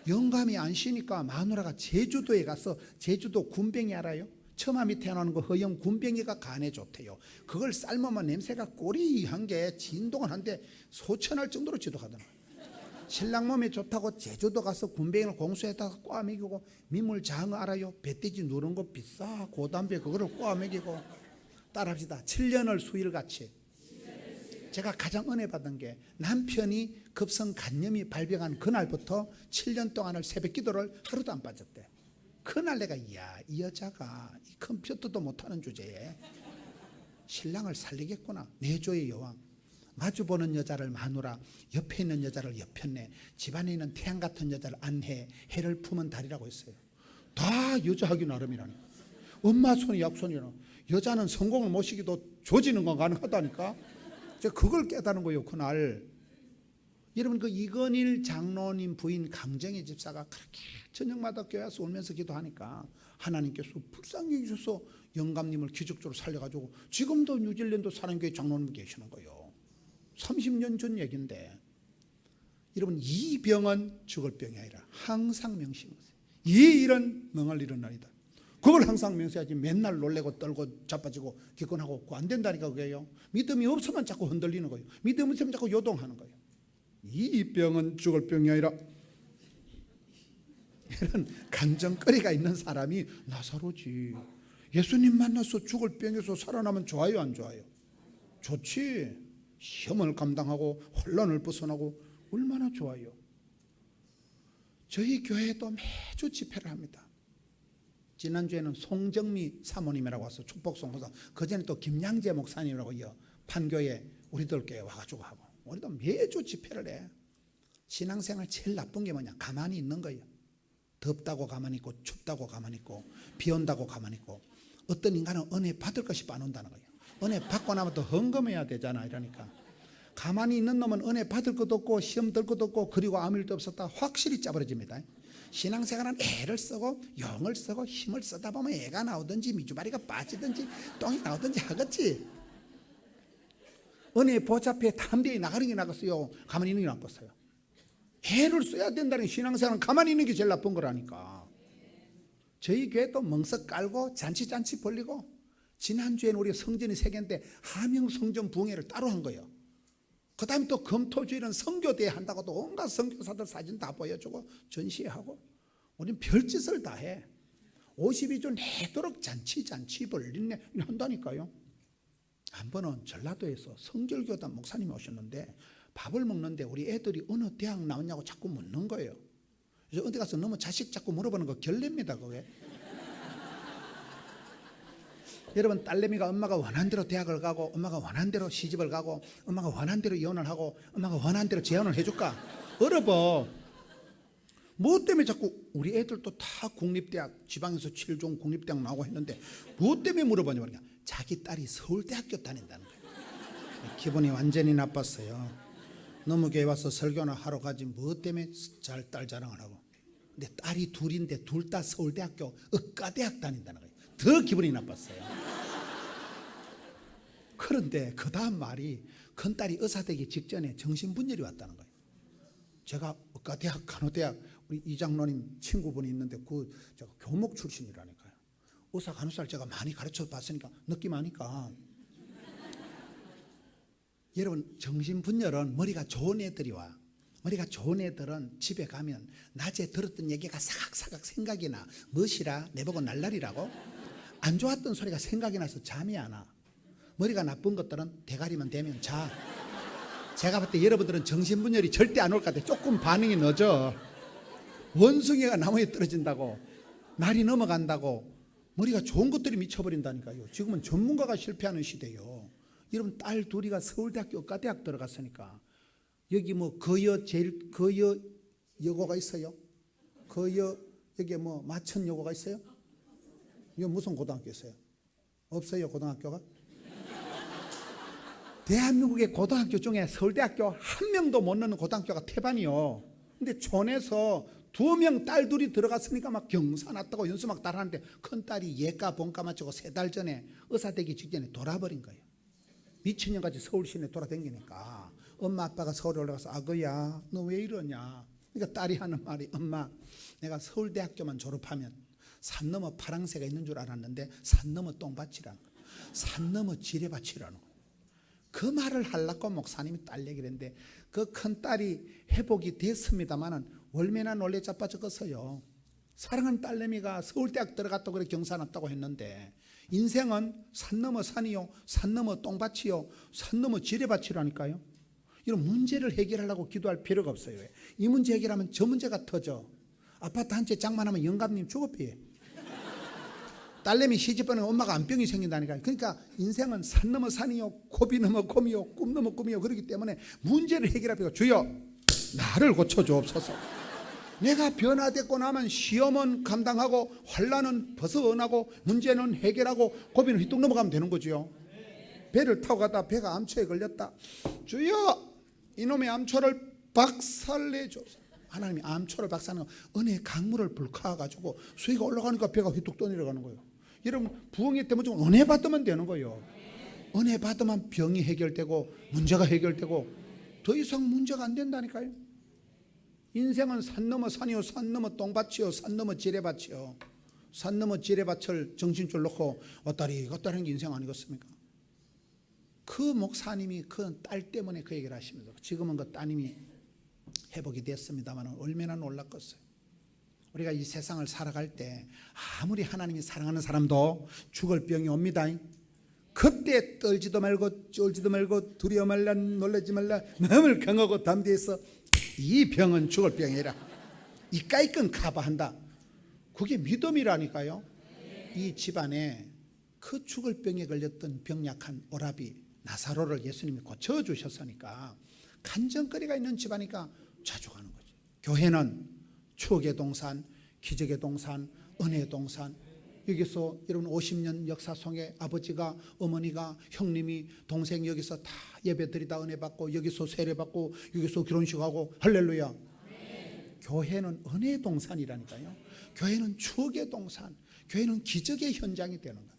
영감이 안 쉬니까 마누라가 제주도에 가서, 제주도 군뱅이 알아요? 처마 밑에 나오는 거 허영 군뱅이가 간에 좋대요. 그걸 삶으면 냄새가 꼬리한 게 진동을 한데 소천할 정도로 지독하더라. 신랑 몸에 좋다고 제주도 가서 군뱅이를 공수에다가 꼬아 먹이고, 민물장어 알아요? 뱃돼지 누른 거 비싸 고담배 그거를 꼬아 먹이고. 따라합시다. 7년을 수일같이. 제가 가장 은혜 받은 게 남편이 급성 간염이 발병한 그날부터 7년 동안을 새벽 기도를 하루도 안 빠졌대. 그날 내가 이야, 이 여자가 이 컴퓨터도 못하는 주제에 신랑을 살리겠구나. 내조의 여왕. 마주보는 여자를 마누라, 옆에 있는 여자를 옆편내, 집안에 있는 태양 같은 여자를 안해, 해를 품은 달이라고 했어요. 다 여자하기 나름이라니. 엄마 손이 약손이라. 여자는 성공을 못 시기도 조지는 건 가능하다니까. 제가 그걸 깨달은 거예요. 그날. 여러분, 그 이건일 장로님 부인 강정희 집사가 그렇게 저녁마다 교회 와서 울면서 기도하니까 하나님께서 불쌍히 여기셔서 영감님을 기적적으로 살려가지고 지금도 뉴질랜드 사랑교회 장로님 계시는 거예요. 30년 전 얘기인데. 여러분, 이 병은 죽을 병이 아니라 항상 명심하세요. 이 일은 명할 일은 아니다. 그걸 항상 명세하지. 맨날 놀래고 떨고 자빠지고 기권하고 그거 안 된다니까. 그게요. 믿음이 없으면 자꾸 흔들리는 거예요. 믿음이 없으면 자꾸 요동하는 거예요. 이 병은 죽을 병이 아니라. 이런 간정거리가 있는 사람이 나사로지. 예수님 만나서 죽을 병에서 살아나면 좋아요, 안 좋아요? 좋지. 시험을 감당하고 혼란을 벗어나고 얼마나 좋아요. 저희 교회도 매주 집회를 합니다. 지난주에는 송정미 사모님이라고 와서 축복송보사, 그전에 또 김양재 목사님이라고 판교에 우리들 교회 와가지고 하고, 우리도 매주 집회를 해. 신앙생활 제일 나쁜 게 뭐냐? 가만히 있는 거예요. 덥다고 가만히 있고, 춥다고 가만히 있고, 비 온다고 가만히 있고. 어떤 인간은 은혜 받을 것이 안 온다는 거예요. 은혜 받고 나면 또 헌금해야 되잖아. 이러니까 가만히 있는 놈은 은혜 받을 것도 없고 시험 들 것도 없고 그리고 아무 일도 없었다 확실히 짜버려집니다. 신앙생활은 애를 쓰고 영을 쓰고 힘을 쓰다 보면 애가 나오든지 미주바리가 빠지든지 똥이 나오든지 하겠지. 은혜 보좌앞에 담대히 나가는 게 나갔어요? 가만히 있는 게 나빴어요? 애를 써야 된다는 신앙생활은 가만히 있는 게 제일 나쁜 거라니까. 저희 교회도 멍석 깔고 잔치 벌리고, 지난주에는 우리 성전이 3개인데 하명 성전 부흥회를 따로 한 거예요. 그 다음에 또 금토주일은 선교대회 한다고 또 온갖 선교사들 사진 다 보여주고 전시하고, 우리는 별짓을 다 해. 52주 내도록 잔치 벌리네 한다니까요. 한 번은 전라도에서 성결교단 목사님이 오셨는데 밥을 먹는데 우리 애들이 어느 대학 나왔냐고 자꾸 묻는 거예요. 그래서 어디 가서 너무 자식 자꾸 물어보는 거 결례입니다, 그게. 여러분, 딸내미가 엄마가 원한 대로 대학을 가고, 엄마가 원한 대로 시집을 가고, 엄마가 원한 대로 이혼을 하고, 엄마가 원한 대로 재혼을 해줄까? 어려워. 뭐 때문에 자꾸 우리 애들도 다 국립대학, 지방에서 제일 좋은 국립대학 나오고 했는데 뭐 때문에 물어보냐 말이야. 자기 딸이 서울대학교 다닌다는 거예요. 기분이 완전히 나빴어요. 너무 교회 와서 설교나 하러 가지 뭐 때문에 잘 딸 자랑을 하고. 근데 딸이 둘인데 둘 다 서울대학교 의과대학 다닌다는 거예요. 더 기분이 나빴어요. 그런데 그 다음 말이 큰딸이 의사 되기 직전에 정신분열이 왔다는 거예요. 제가 의과대학, 간호대학, 우리 이장로님 친구분이 있는데 제가 교목 출신이라니까요. 의사 간호사를 제가 많이 가르쳐 봤으니까 느낌 아니까. 여러분, 정신분열은 머리가 좋은 애들이 와. 머리가 좋은 애들은 집에 가면 낮에 들었던 얘기가 사각사각 생각이 나. 멋이라 내보고 날라리라고. 안 좋았던 소리가 생각이 나서 잠이 안 와. 머리가 나쁜 것들은 대가리만 대면 자. 제가 볼 때 여러분들은 정신분열이 절대 안 올 것 같아요. 조금 반응이 늦어. 원숭이가 나무에 떨어진다고, 날이 넘어간다고 머리가 좋은 것들이 미쳐버린다니까요. 지금은 전문가가 실패하는 시대예요. 여러분, 딸 둘이가 서울대학교 의과대학 들어갔으니까 여기 뭐 거여 여고가 있어요? 여기 뭐 마천 여고가 있어요? 이거 무슨 고등학교 있어요? 없어요, 고등학교가? 대한민국의 고등학교 중에 서울대학교 한 명도 못 넣는 고등학교가 태반이요. 근데 촌에서 2명 딸 둘이 들어갔으니까 막 경사 났다고 연수 막 따라하는데 큰딸이 예과 본과 마치고 3달 전에 의사 되기 직전에 돌아버린 거예요. 미친년같이 서울 시내 돌아다니니까 엄마 아빠가 서울에 올라가서 아거야 너 왜 이러냐. 그러니까 딸이 하는 말이 엄마 내가 서울대학교만 졸업하면 산 넘어 파랑새가 있는 줄 알았는데 산 넘어 똥밭이라는 거예요. 산 넘어 지뢰밭이라는 거예요. 그 말을 하려고 목사님이 딸 얘기를 했는데 그 큰딸이 회복이 됐습니다마는 얼마나 놀래 자빠졌겠어요. 사랑하는 딸내미가 서울대학 들어갔다고 그래 경사났다고 했는데 인생은 산 넘어 산이요, 산 넘어 똥밭이요, 산 넘어 지뢰밭이라니까요. 이런 문제를 해결하려고 기도할 필요가 없어요. 이 문제 해결하면 저 문제가 터져. 아파트 한 채 장만하면 영감님 주거비에. 딸내미 시집보내 엄마가 안병이 생긴다니까요. 그러니까 인생은 산 넘어 산이요, 고비 넘어 곰이요, 꿈 넘어 꿈이요. 그렇기 때문에 문제를 해결하고 주여 나를 고쳐주옵소서. 내가 변화됐고 나면 시험은 감당하고 환난은 벗어나고 문제는 해결하고 고비는 휘뚝 넘어가면 되는 거지요. 배를 타고 가다 배가 암초에 걸렸다. 주여 이놈의 암초를 박살내줘서. 하나님이 암초를 박살내고 은혜의 강물을 불카가지고 수위가 올라가니까 배가 휘뚝 떠내려가는 거예요. 여러분 부흥회 때 무조건 은혜 받으면 되는 거예요. 은혜 받으면 병이 해결되고 문제가 해결되고 더 이상 문제가 안 된다니까요. 인생은 산 넘어 산이요, 산 넘어 똥밭이요, 산 넘어 지뢰밭이요. 산 넘어 지뢰밭을 정신줄 놓고 왔다리 갔다리 하는 게 인생 아니겠습니까? 그 목사님이 그 딸 때문에 그 얘기를 하시면서 지금은 그 따님이 회복이 됐습니다만 얼마나 놀랐겠어요. 우리가 이 세상을 살아갈 때 아무리 하나님이 사랑하는 사람도 죽을 병이 옵니다. 그때 떨지도 말고 쫄지도 말고 두려워 말라 놀라지 말라 마음을 강하고 담대해서 이 병은 죽을 병이라 이까이끈 카바한다. 그게 믿음이라니까요. 이 집안에 그 죽을 병에 걸렸던 병약한 오라비 나사로를 예수님이 고쳐주셨으니까 간증거리가 있는 집안이니까 자주 가는 거죠. 교회는 추억의 동산, 기적의 동산, 은혜의 동산. 여기서 여러분 50년 역사 속에 아버지가 어머니가 형님이 동생 여기서 다 예배드리다 은혜 받고 여기서 세례 받고 여기서 결혼식하고 할렐루야. 교회는 은혜의 동산이라니까요. 교회는 추억의 동산, 교회는 기적의 현장이 되는 거예요.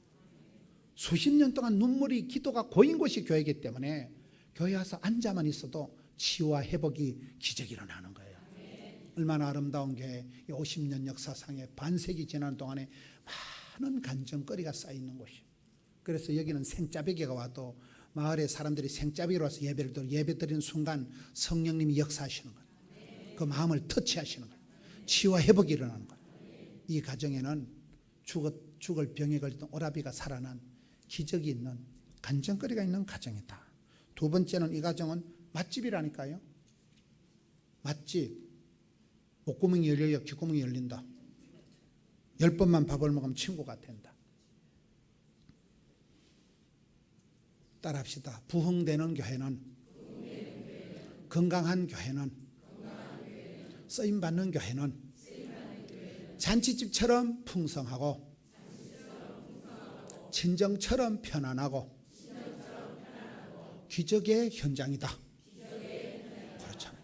수십 년 동안 눈물이 기도가 고인 곳이 교회이기 때문에 교회 와서 앉아만 있어도 치유와 회복이 기적이 일어나는 거예요. 얼마나 아름다운 교회. 50년 역사상에 반세기 지난 동안에 많은 간증거리가 쌓여있는 곳이에요. 그래서 여기는 생짜배기가 와도 마을의 사람들이 생짜배기로 와서 예배를 드리고 예배드리는 순간 성령님이 역사하시는 거예요. 그 마음을 터치하시는 거예요. 치유와 회복이 일어나는 거예요. 이 가정에는 죽을 병에 걸렸던 오라비가 살아난 기적이 있는 간증거리가 있는 가정이다. 두 번째는 이 가정은 맛집이라니까요. 맛집. 목구멍이 열려요. 귓구멍이 열린다. 10번만 밥을 먹으면 친구가 된다. 따라합시다. 부흥되는 교회는, 건강한 교회는, 쓰임받는 교회는 잔치집처럼 풍성하고 친정처럼 편안하고 기적의 현장이다. 그렇잖아요.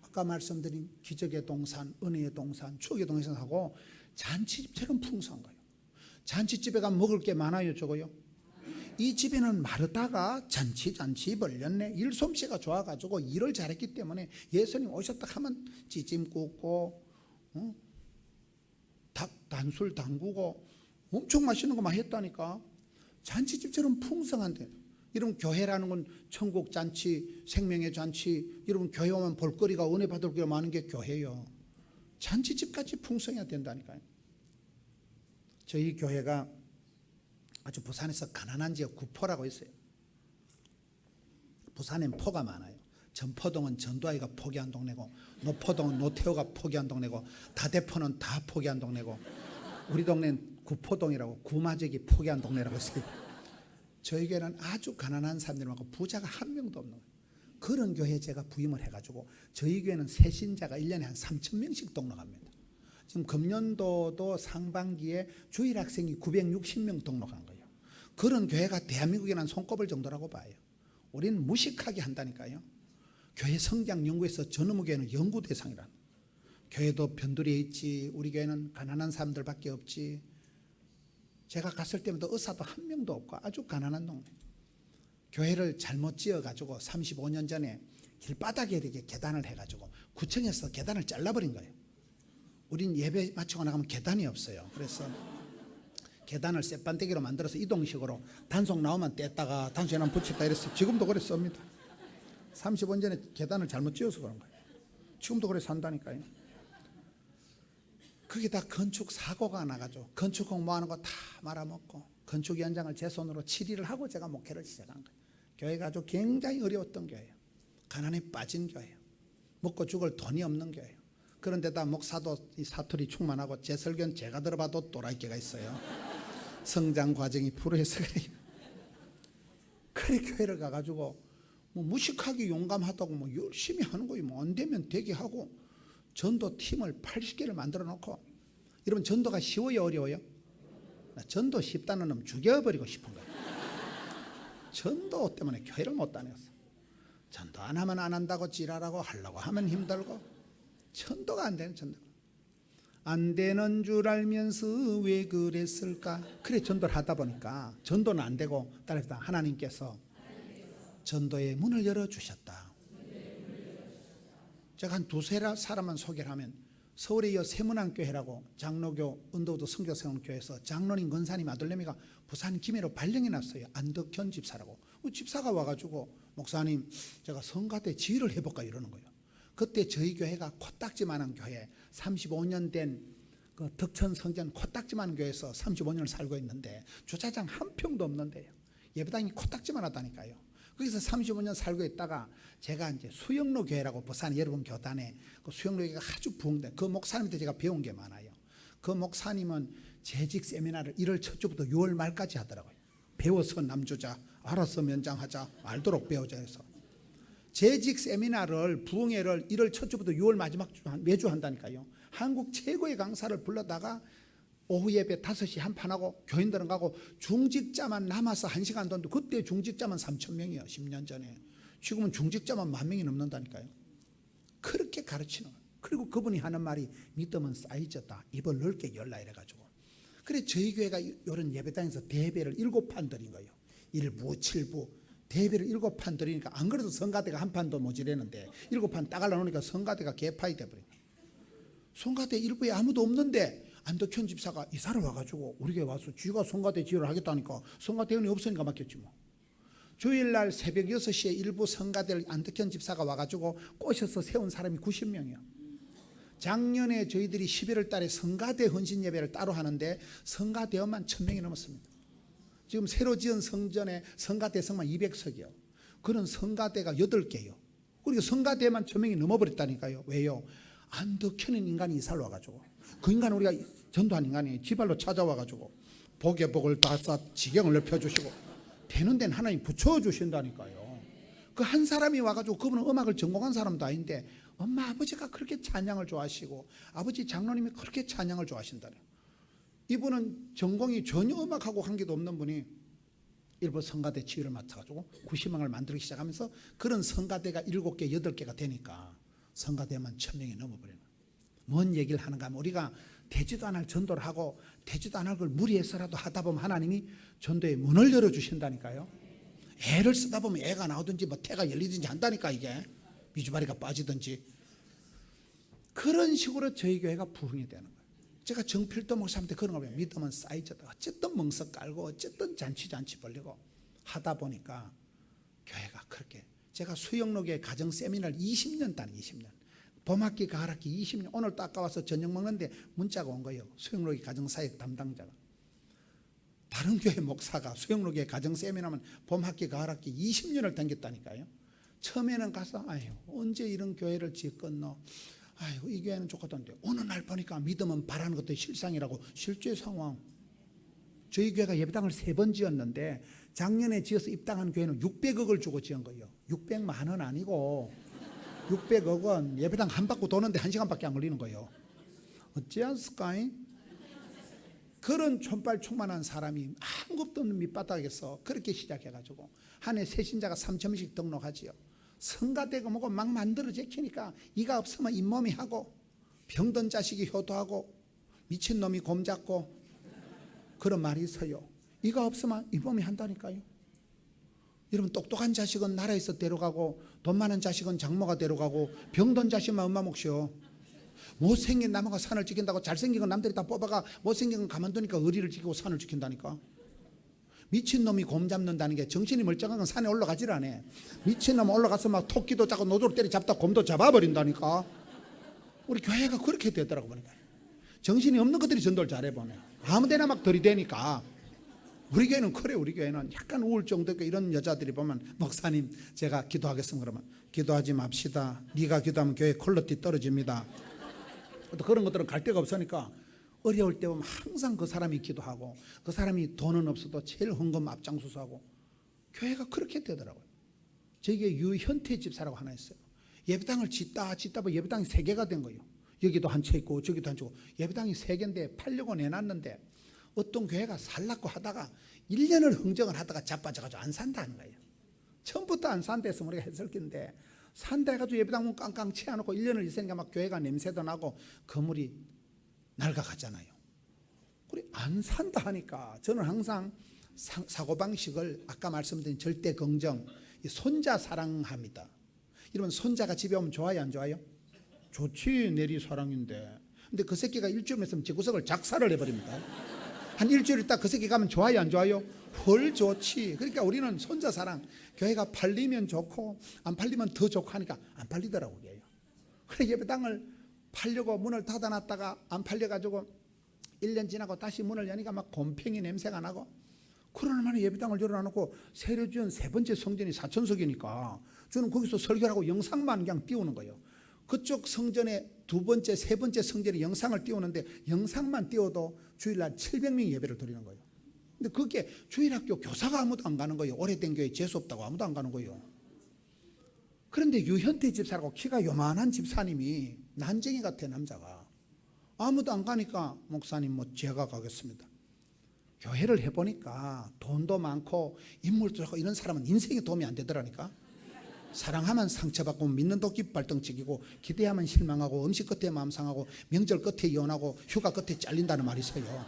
아까 말씀드린 기적의 동산, 은혜의 동산, 추억의 동산하고 잔치집처럼 풍성한 거예요. 잔치집에 가면 먹을 게 많아요. 저거요. 이 집에는 마르다가 잔치 벌렸네. 일솜씨가 좋아가지고 일을 잘했기 때문에 예수님 오셨다 하면 찌짐 굽고 단술 담그고 엄청 맛있는 거만 했다니까. 잔치집처럼 풍성한데, 여러분 교회라는 건 천국 잔치, 생명의 잔치, 여러분 교회 오면 볼거리가 은혜 받을 게 많은 게 교회예요. 잔치집까지 풍성해야 된다니까요. 저희 교회가 아주 부산에서 가난한 지역 구포라고 있어요. 부산엔 포가 많아요. 전포동은 전두아이가 포기한 동네고, 노포동은 노태우가 포기한 동네고, 다대포는 다 포기한 동네고, 우리 동네는 구포동이라고 구마적이 포기한 동네라고 했어요. 저희 교회는 아주 가난한 사람들이 많고 부자가 한 명도 없는 거예요. 그런 교회에 제가 부임을 해가지고 저희 교회는 새신자가 1년에 한 3,000명씩 등록합니다. 지금 금년도도 상반기에 주일 학생이 960명 등록한 거예요. 그런 교회가 대한민국에는 손꼽을 정도라고 봐요. 우리는 무식하게 한다니까요. 교회 성장 연구에서 전의무 교회는 연구 대상이라는. 교회도 변두리에 있지, 우리 교회는 가난한 사람들밖에 없지. 제가 갔을 때마다 의사도 한 명도 없고 아주 가난한 동네. 교회를 잘못 지어가지고 35년 전에 길바닥에 이렇게 계단을 해가지고 구청에서 계단을 잘라버린 거예요. 우린 예배 마치고 나가면 계단이 없어요. 그래서 계단을 쌔반대기로 만들어서 이동식으로 단속 나오면 뗐다가 단속에 나면 붙였다 이랬어요. 지금도 그래 씁니다. 35년 전에 계단을 잘못 지어서 그런 거예요. 지금도 그래 산다니까요. 거기다 건축 사고가 나가지고 건축 공모하는 거 다 말아먹고 건축 현장을 제 손으로 치리를 하고 제가 목회를 시작한 거예요. 교회가 아주 굉장히 어려웠던 교회예요. 가난에 빠진 교회예요. 먹고 죽을 돈이 없는 교회예요. 그런데다 목사도 이 사투리 충만하고 제 설교는 제가 들어봐도 또라이끼가 있어요. 성장 과정이 불우해서 그래요. 그래 교회를 가가지고 뭐 무식하게 용감하다고 뭐 열심히 하는 거예요. 뭐 안 되면 되게 하고 전도 팀을 80개를 만들어 놓고. 여러분 전도가 쉬워요 어려워요? 전도 쉽다는 놈 죽여버리고 싶은 거예요. 전도 때문에 교회를 못 다녔어. 전도 안 하면 안 한다고 지랄하고 하려고 하면 힘들고 전도가 안 되는 전도. 안 되는 줄 알면서 왜 그랬을까? 그래 전도를 하다 보니까 전도는 안 되고 따라서 하나님께서 전도의 문을 열어주셨다. 제가 한 두세 사람만 소개를 하면 서울에 이어 세문안교회라고 장로교 은도도 성교 세운교회에서 장로님 권사님 아들내미가 부산 김해로 발령이 났어요. 안덕현 집사라고. 집사가 와가지고 목사님 제가 성가대 지휘를 해볼까 이러는 거예요. 그때 저희 교회가 코딱지만한 교회 35년 된 그 덕천 성전 코딱지만한 교회에서 35년을 살고 있는데 주차장 한 평도 없는데요. 예배당이 코딱지만하다니까요. 거기서 35년 살고 있다가 제가 이제 수영로 교회라고 부산 여러분 교단에 그 수영로 교회가 아주 부흥된 그 목사님한테 제가 배운 게 많아요. 그 목사님은 재직 세미나를 1월 첫 주부터 6월 말까지 하더라고요. 배워서 남주자, 알아서 면장하자, 알도록 배우자 해서 재직 세미나를 부흥회를 1월 첫 주부터 6월 마지막 주 매주 한다니까요. 한국 최고의 강사를 불러다가 오후 예배 5시 한 판 하고 교인들은 가고 중직자만 남아서 1시간 돈도 그때 중직자만 3,000명이요. 10년 전에. 지금은 중직자만 10,000명이 넘는다니까요. 그렇게 가르치는 거예요. 그리고 그분이 하는 말이 믿음은 사이즈다. 입을 넓게 열라 이래가지고. 그래 저희 교회가 이런 예배당에서 대배를 7판 드린 거예요. 1부, 7부 대배를 7판 드리니까 안 그래도 성가대가 한 판도 모자라는데 7판 따갈라 놓으니까 성가대가 개파이 돼버린 거예요. 성가대 일부에 아무도 없는데 안덕현 집사가 이사를 와가지고 우리 교회 와서 쥐가 성가대 지휘를 하겠다니까 성가대원이 없으니까 맡겼지 뭐. 주일날 새벽 6시에 일부 성가대를 안덕현 집사가 와가지고 꼬셔서 세운 사람이 90명이야. 작년에 저희들이 11월 달에 성가대 헌신 예배를 따로 하는데 성가대원만 1,000명이 넘었습니다. 지금 새로 지은 성전에 성가대 성만 200석이요. 그런 성가대가 8개요. 그리고 성가대만 1000명이 넘어버렸다니까요. 왜요? 안 득히는 인간이 이사를 와가지고, 그 인간 우리가 전도한 인간이 지발로 찾아와가지고 복에 복을 다 쌓아 지경을 넓혀주시고 되는 데는 하나님 붙여주신다니까요. 그 한 사람이 와가지고, 그분은 음악을 전공한 사람도 아닌데 엄마 아버지가 그렇게 찬양을 좋아하시고 아버지 장로님이 그렇게 찬양을 좋아하신다네요. 이분은 전공이 전혀 음악하고 관계도 없는 분이 일부 성가대 지휘를 맡아가지고 90명을 만들기 시작하면서 그런 성가대가 7개, 8개가 되니까 성가대만 1000명이 넘어버리는. 뭔 얘기를 하는가 하면, 우리가 되지도 않을 전도를 하고 되지도 않을 걸 무리해서라도 하다 보면 하나님이 전도의 문을 열어주신다니까요. 애를 쓰다 보면 애가 나오든지 뭐 태가 열리든지 한다니까. 이게 미주바리가 빠지든지. 그런 식으로 저희 교회가 부흥이 되는 거예요. 제가 정필도 목사한테 그런 걸 보면, 믿으면 쌓이졌다, 어쨌든 멍석 깔고 어쨌든 잔치 벌리고 하다 보니까 교회가 그렇게, 제가 수영록의 가정 세미나를 20년 다니, 20년 봄학기 가을학기 20년. 오늘 또 아까 와서 저녁 먹는데 문자가 온 거예요. 수영록의 가정사역 담당자가, 다른 교회 목사가 수영록의 가정 세미나면 봄학기 가을학기 20년을 다녔다니까요. 처음에는 가서 아유 언제 이런 교회를 짓겠노, 아이고 이 교회는 좋겠던데, 어느 날 보니까 믿으면 바라는 것도 실상이라고. 실제 상황. 저희 교회가 예배당을 3번 지었는데 작년에 지어서 입당한 교회는 600억을 주고 지은 거예요. 600만 원 아니고 600억 원. 예배당 한 바퀴 도는데 1시간밖에 안 걸리는 거예요. 어찌했을까잉? 그런 촌발 충만한 사람이 아무것도 없는 밑바닥에서 그렇게 시작해가지고 한 해 새신자가 3,000명씩 등록하지요. 성가대가 뭐고 막 만들어 제키니까 이가 없으면 잇몸이 하고, 병든 자식이 효도하고, 미친놈이 곰 잡고, 그런 말이 있어요. 이가 없으면 잇몸이 한다니까요. 여러분, 똑똑한 자식은 나라에서 데려가고 돈 많은 자식은 장모가 데려가고 병든 자식만 엄마 몫이요. 못생긴 나무가 산을 지킨다고 잘생긴 건 남들이 다 뽑아가 못생긴 건 가만두니까 의리를 지키고 산을 지킨다니까. 미친놈이 곰 잡는다는 게, 정신이 멀쩡한 건 산에 올라가질 않아. 미친놈 올라가서 막 토끼도 잡고 노도로 때리 잡다 곰도 잡아버린다니까. 우리 교회가 그렇게 되더라고 보니까. 정신이 없는 것들이 전도를 잘해보네. 아무데나 막 들이대니까. 우리 교회는 그래. 우리 교회는 약간 우울증도 있고 이런 여자들이 보면, 목사님 제가 기도하겠습니다 그러면, 기도하지 맙시다. 네가 기도하면 교회 퀄리티 떨어집니다. 또 그런 것들은 갈 데가 없으니까 어려울 때 보면 항상 그 사람이 기도하고, 그 사람이 돈은 없어도 제일 헌금 앞장서서 하고. 교회가 그렇게 되더라고요. 저기에 유현태 집사라고 하나 있어요. 예배당을 짓다 보면 예배당이 3개가 된 거예요. 여기도 한 채 있고 저기도 한 채 있고. 예배당이 3개인데 팔려고 내놨는데 어떤 교회가 살라고 하다가 1년을 흥정을 하다가 자빠져가지고 안 산다는 거예요. 처음부터 안 산다 했으면 우리가 했을 텐데, 산다 해가지고 예배당 문 깡깡 치워놓고 1년을 있으니까 막 교회가 냄새도 나고 건물이 낡아가잖아요. 그래 안 산다 하니까 저는 항상 사고방식을 아까 말씀드린 절대 긍정, 손자 사랑합니다. 여러분, 손자가 집에 오면 좋아요 안 좋아요? 좋지, 내리 사랑인데. 근데 그 새끼가 일주일만 있으면 집구석을 작사를 해버립니다. 한 일주일 있다 그 새끼 가면 좋아요 안 좋아요? 헐 좋지. 그러니까 우리는 손자 사랑. 교회가 팔리면 좋고 안 팔리면 더 좋고 하니까 안 팔리더라고요. 그래 예배당을 팔려고 문을 닫아놨다가 안 팔려가지고 1년 지나고 다시 문을 여니까 막 곰팡이 냄새가 나고, 그러는 만에 예배당을 열어놓고 새로 지은 3번째 성전이 4천석이니까 저는 거기서 설교를 하고 영상만 그냥 띄우는 거예요. 그쪽 성전에 2번째, 3번째 성전에 영상을 띄우는데 영상만 띄워도 주일날 700명이 예배를 드리는 거예요. 근데 그게 주일학교 교사가 아무도 안 가는 거예요. 오래된 교회 재수 없다고 아무도 안 가는 거예요. 그런데 유현태 집사라고 키가 요만한 집사님이, 난쟁이 같아 남자가, 아무도 안 가니까 목사님 뭐 제가 가겠습니다. 교회를 해보니까 돈도 많고 인물도 좋고 이런 사람은 인생에 도움이 안 되더라니까. 사랑하면 상처받고 믿는 도끼 발등치기고 기대하면 실망하고 음식 끝에 마음 상하고 명절 끝에 이혼하고 휴가 끝에 잘린다는 말이 있어요.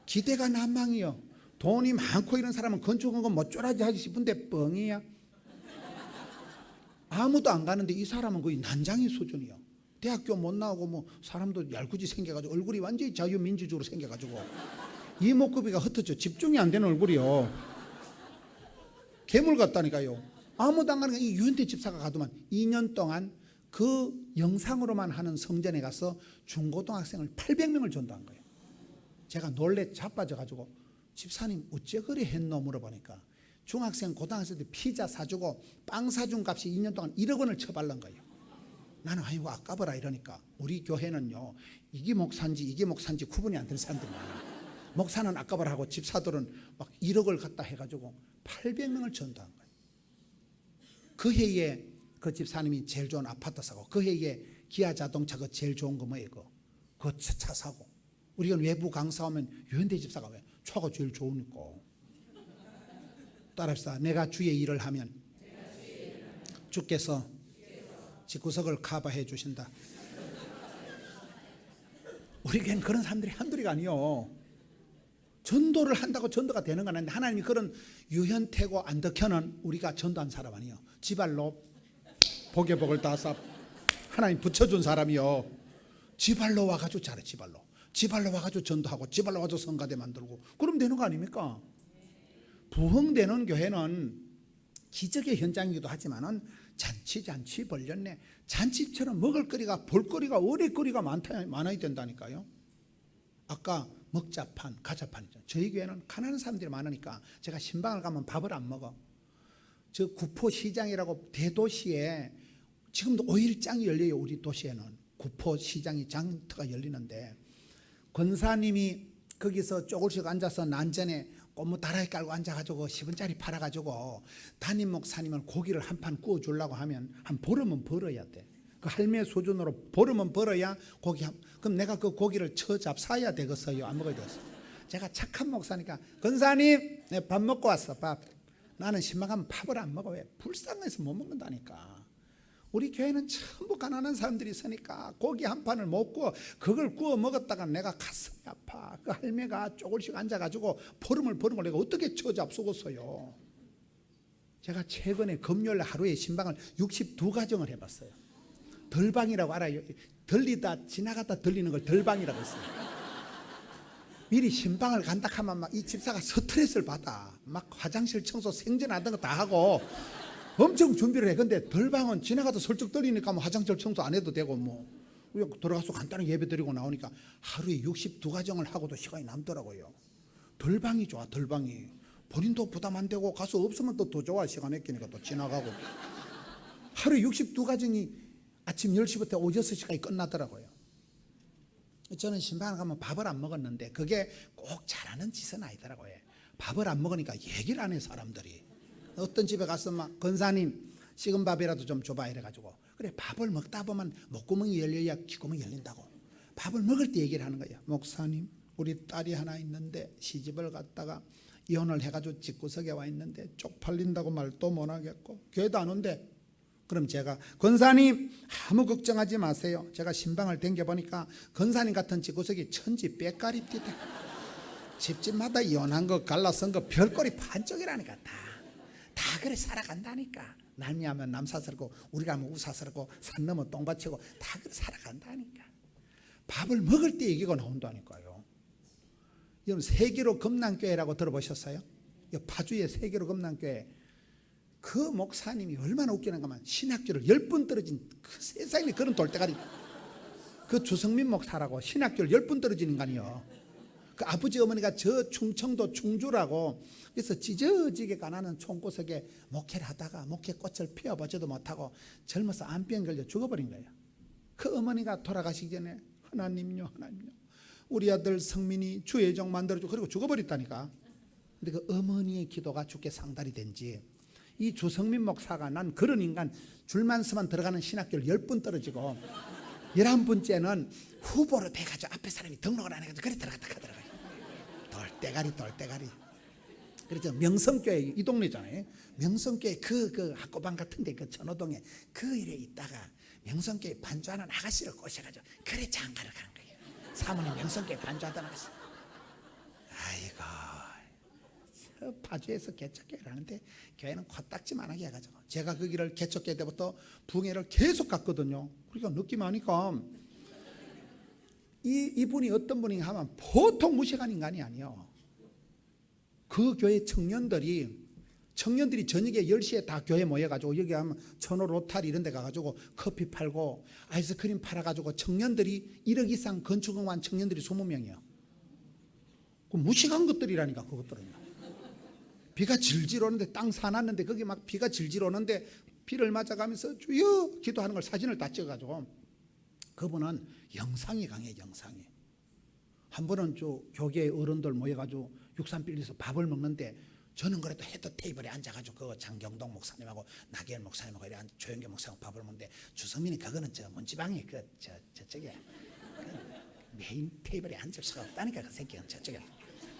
기대가 난망이요. 돈이 많고 이런 사람은 건축한 건 모쪼라지 하지 싶은데 뻥이야. 아무도 안 가는데 이 사람은 거의 난장이 수준이요. 대학교 못 나오고 뭐 사람도 얄궂이 생겨가지고 얼굴이 완전히 자유민주주의로 생겨가지고 이목구비가 흩어져 집중이 안 되는 얼굴이요. 괴물 같다니까요. 아무도 안 가는 이 유현태 집사가 가더만 2년 동안 그 영상으로만 하는 성전에 가서 중고등학생을 800명을 전도한 거예요. 제가 놀래 자빠져가지고 집사님 어째 그래 했노 물어보니까 중학생 고등학생 때 피자 사주고 빵 사준 값이 2년 동안 1억 원을 처발른 거예요. 나는 아이고 아까워라 이러니까 우리 교회는요 이게 목사인지 구분이 안 되는 사람들이 많아요. 목사는 아까워라 하고 집사들은 막 1억을 갖다 해가지고 800명을 전도한 거예요. 그 해에 그 집사님이 제일 좋은 아파트 사고 그 해에 기아 자동차 그 제일 좋은 거 뭐예요? 그 차 사고 우리가 외부 강사하면 유현대 집사가 왜? 차가 제일 좋으니까. 따라합시다. 내가 주의 일을 하면 주께서 집구석을 커버해 주신다. 우리 교회는 그런 사람들이 한둘이가 아니요. 전도를 한다고 전도가 되는 건 아닌데 하나님이 그런 유현태고 안덕현은 우리가 전도한 사람 아니요. 지발로 복의 복을 따서 하나님 붙여준 사람이요. 지발로 와가지고 잘해. 지발로 와가지고 전도하고 지발로 와가지고 성가대 만들고 그럼 되는 거 아닙니까? 부흥되는 교회는 기적의 현장이기도 하지만은 잔치 벌렸네. 잔치처럼 먹을거리가 볼거리가 어리거리가 많아야 된다니까요. 아까 먹자판 가자판이죠. 저희 교회는 가난한 사람들이 많으니까 제가 신방을 가면 밥을 안 먹어. 저 구포시장이라고 대도시에 지금도 5일장이 열려요. 우리 도시에는 구포시장이 장터가 열리는데 권사님이 거기서 조금씩 앉아서 난전에 꽃무 다라이 깔고 앉아가지고 10원짜리 팔아가지고 담임 목사님은 고기를 한 판 구워주려고 하면 한 보름은 벌어야 돼. 그 할매 수준으로 보름은 벌어야 고기 그럼 내가 그 고기를 처잡사야 되겠어요? 안 먹어야 되겠어요? 제가 착한 목사니까 권사님 내 밥 먹고 왔어. 밥. 나는 신방하면 밥을 안 먹어. 왜? 불쌍해서 못 먹는다니까. 우리 교회는 전부 가난한 사람들이 있으니까 고기 한 판을 못 구워 그걸 구워 먹었다가 내가 가슴이 아파. 그 할매가 조금씩 앉아가지고 보름을 내가 어떻게 처잡수겠어요. 제가 최근에 금요일 하루에 신방을 62가정을 해봤어요. 덜방이라고 알아요? 들리다 지나가다 들리는 걸 덜방이라고 했어요. 미리 신방을 간다 하면 막 이 집사가 스트레스를 받아. 막 화장실 청소 생전하던 거 다 하고 엄청 준비를 해. 근데 덜방은 지나가다 슬쩍 들리니까 뭐 화장실 청소 안 해도 되고 뭐 들어가서 간단히 예배 드리고 나오니까 하루에 62가정을 하고도 시간이 남더라고요. 덜방이 좋아. 덜방이 본인도 부담 안 되고 가서 없으면 또 더 좋아. 시간 아끼니까 또 지나가고 하루에 62가정이 아침 10시부터 오후 6시까지 끝나더라고요. 저는 신방을 가면 밥을 안 먹었는데 그게 꼭 잘하는 짓은 아니더라고요. 밥을 안 먹으니까 얘기를 안 해 사람들이. 어떤 집에 가서 막 권사님 식은 밥이라도 좀 줘봐 이래가지고 그래 밥을 먹다 보면 목구멍이 열려야 귓구멍이 열린다고 밥을 먹을 때 얘기를 하는 거예요. 목사님 우리 딸이 하나 있는데 시집을 갔다가 이혼을 해가지고 집구석에 와 있는데 쪽팔린다고 말도 못 하겠고 교회도 안 온대. 그럼 제가 권사님 아무 걱정하지 마세요. 제가 신방을 댕겨보니까 권사님 같은 집구석이 천지 빽가리띠대. 집집마다 이혼한 거 갈라선 거 별거리 반쪽이라니까 다 그래 살아간다니까. 남이 하면 남사스럽고 우리가 하면 우사스럽고 산 넘어 똥밭이고 다 그래 살아간다니까. 밥을 먹을 때 얘기가 나온다니까요. 여러분 세계로 금난교회라고 들어보셨어요? 파주의 세계로 금난교회 그 목사님이 얼마나 웃기는가 하면 신학교를 10번 떨어진 그 세상에 그런 돌대가리 그 주성민 목사라고 신학교를 10번 떨어진 인간이요. 그 아버지 어머니가 저 충청도 충주라고 그래서 찢어지게 가난한 총구석에 목회를 하다가 목회꽃을 피워보지도 못하고 젊어서 암병 걸려 죽어버린 거예요. 그 어머니가 돌아가시기 전에 하나님요 우리 아들 성민이 주의 종 만들어주고 그리고 죽어버렸다니까. 근데 그 어머니의 기도가 주께 상달이 된지 이 주성민 목사가 난 그런 인간 줄만 서만 들어가는 신학교를 10번 떨어지고 11번째는 후보로 돼가지고 앞에 사람이 등록을 안 해가지고 그래 들어갔다 하더라고요. 돌대가리. 그래서 명성교회 이 동네잖아요. 명성교회 그 학고방 같은데 그 천호동에 그 일에 있다가 명성교회 반주하는 아가씨를 꼬셔가지고 그래 장가를 간 거예요. 사모님 명성교회 반주하던 아가씨. 아이고 파주에서 개척교회를 하는데 교회는 코딱지만하게 해가지고 제가 그 길을 개척교회 때부터 부흥회를 계속 갔거든요. 그러니까 느낌 하니까 이분이 어떤 분이 하면 보통 무식한 인간이 아니에요. 그 교회 청년들이 저녁에 10시에 다 교회 모여가지고 여기 하면 천호 로타리 이런 데 가가지고 커피 팔고 아이스크림 팔아가지고 청년들이 1억 이상 건축공한 청년들이 20명이에요. 그 무식한 것들이라니까. 그것들은 비가 질질 오는데 땅 사놨는데 거기 막 비가 질질 오는데 비를 맞아가면서 주여 기도하는 걸 사진을 다 찍어가지고. 그분은 영상이 강해. 영상이. 한 번은 저 교계 어른들 모여가지고 육산빌리에서 밥을 먹는데 저는 그래도 헤드 테이블에 앉아가지고 그 장경동 목사님하고 나계열 목사님하고 이래 조영계 목사님하고 밥을 먹는데 주성민이 그거는 저 문지방이 저쪽에 메인 테이블에 앉을 수가 없다니까. 그 새끼는 저쪽에.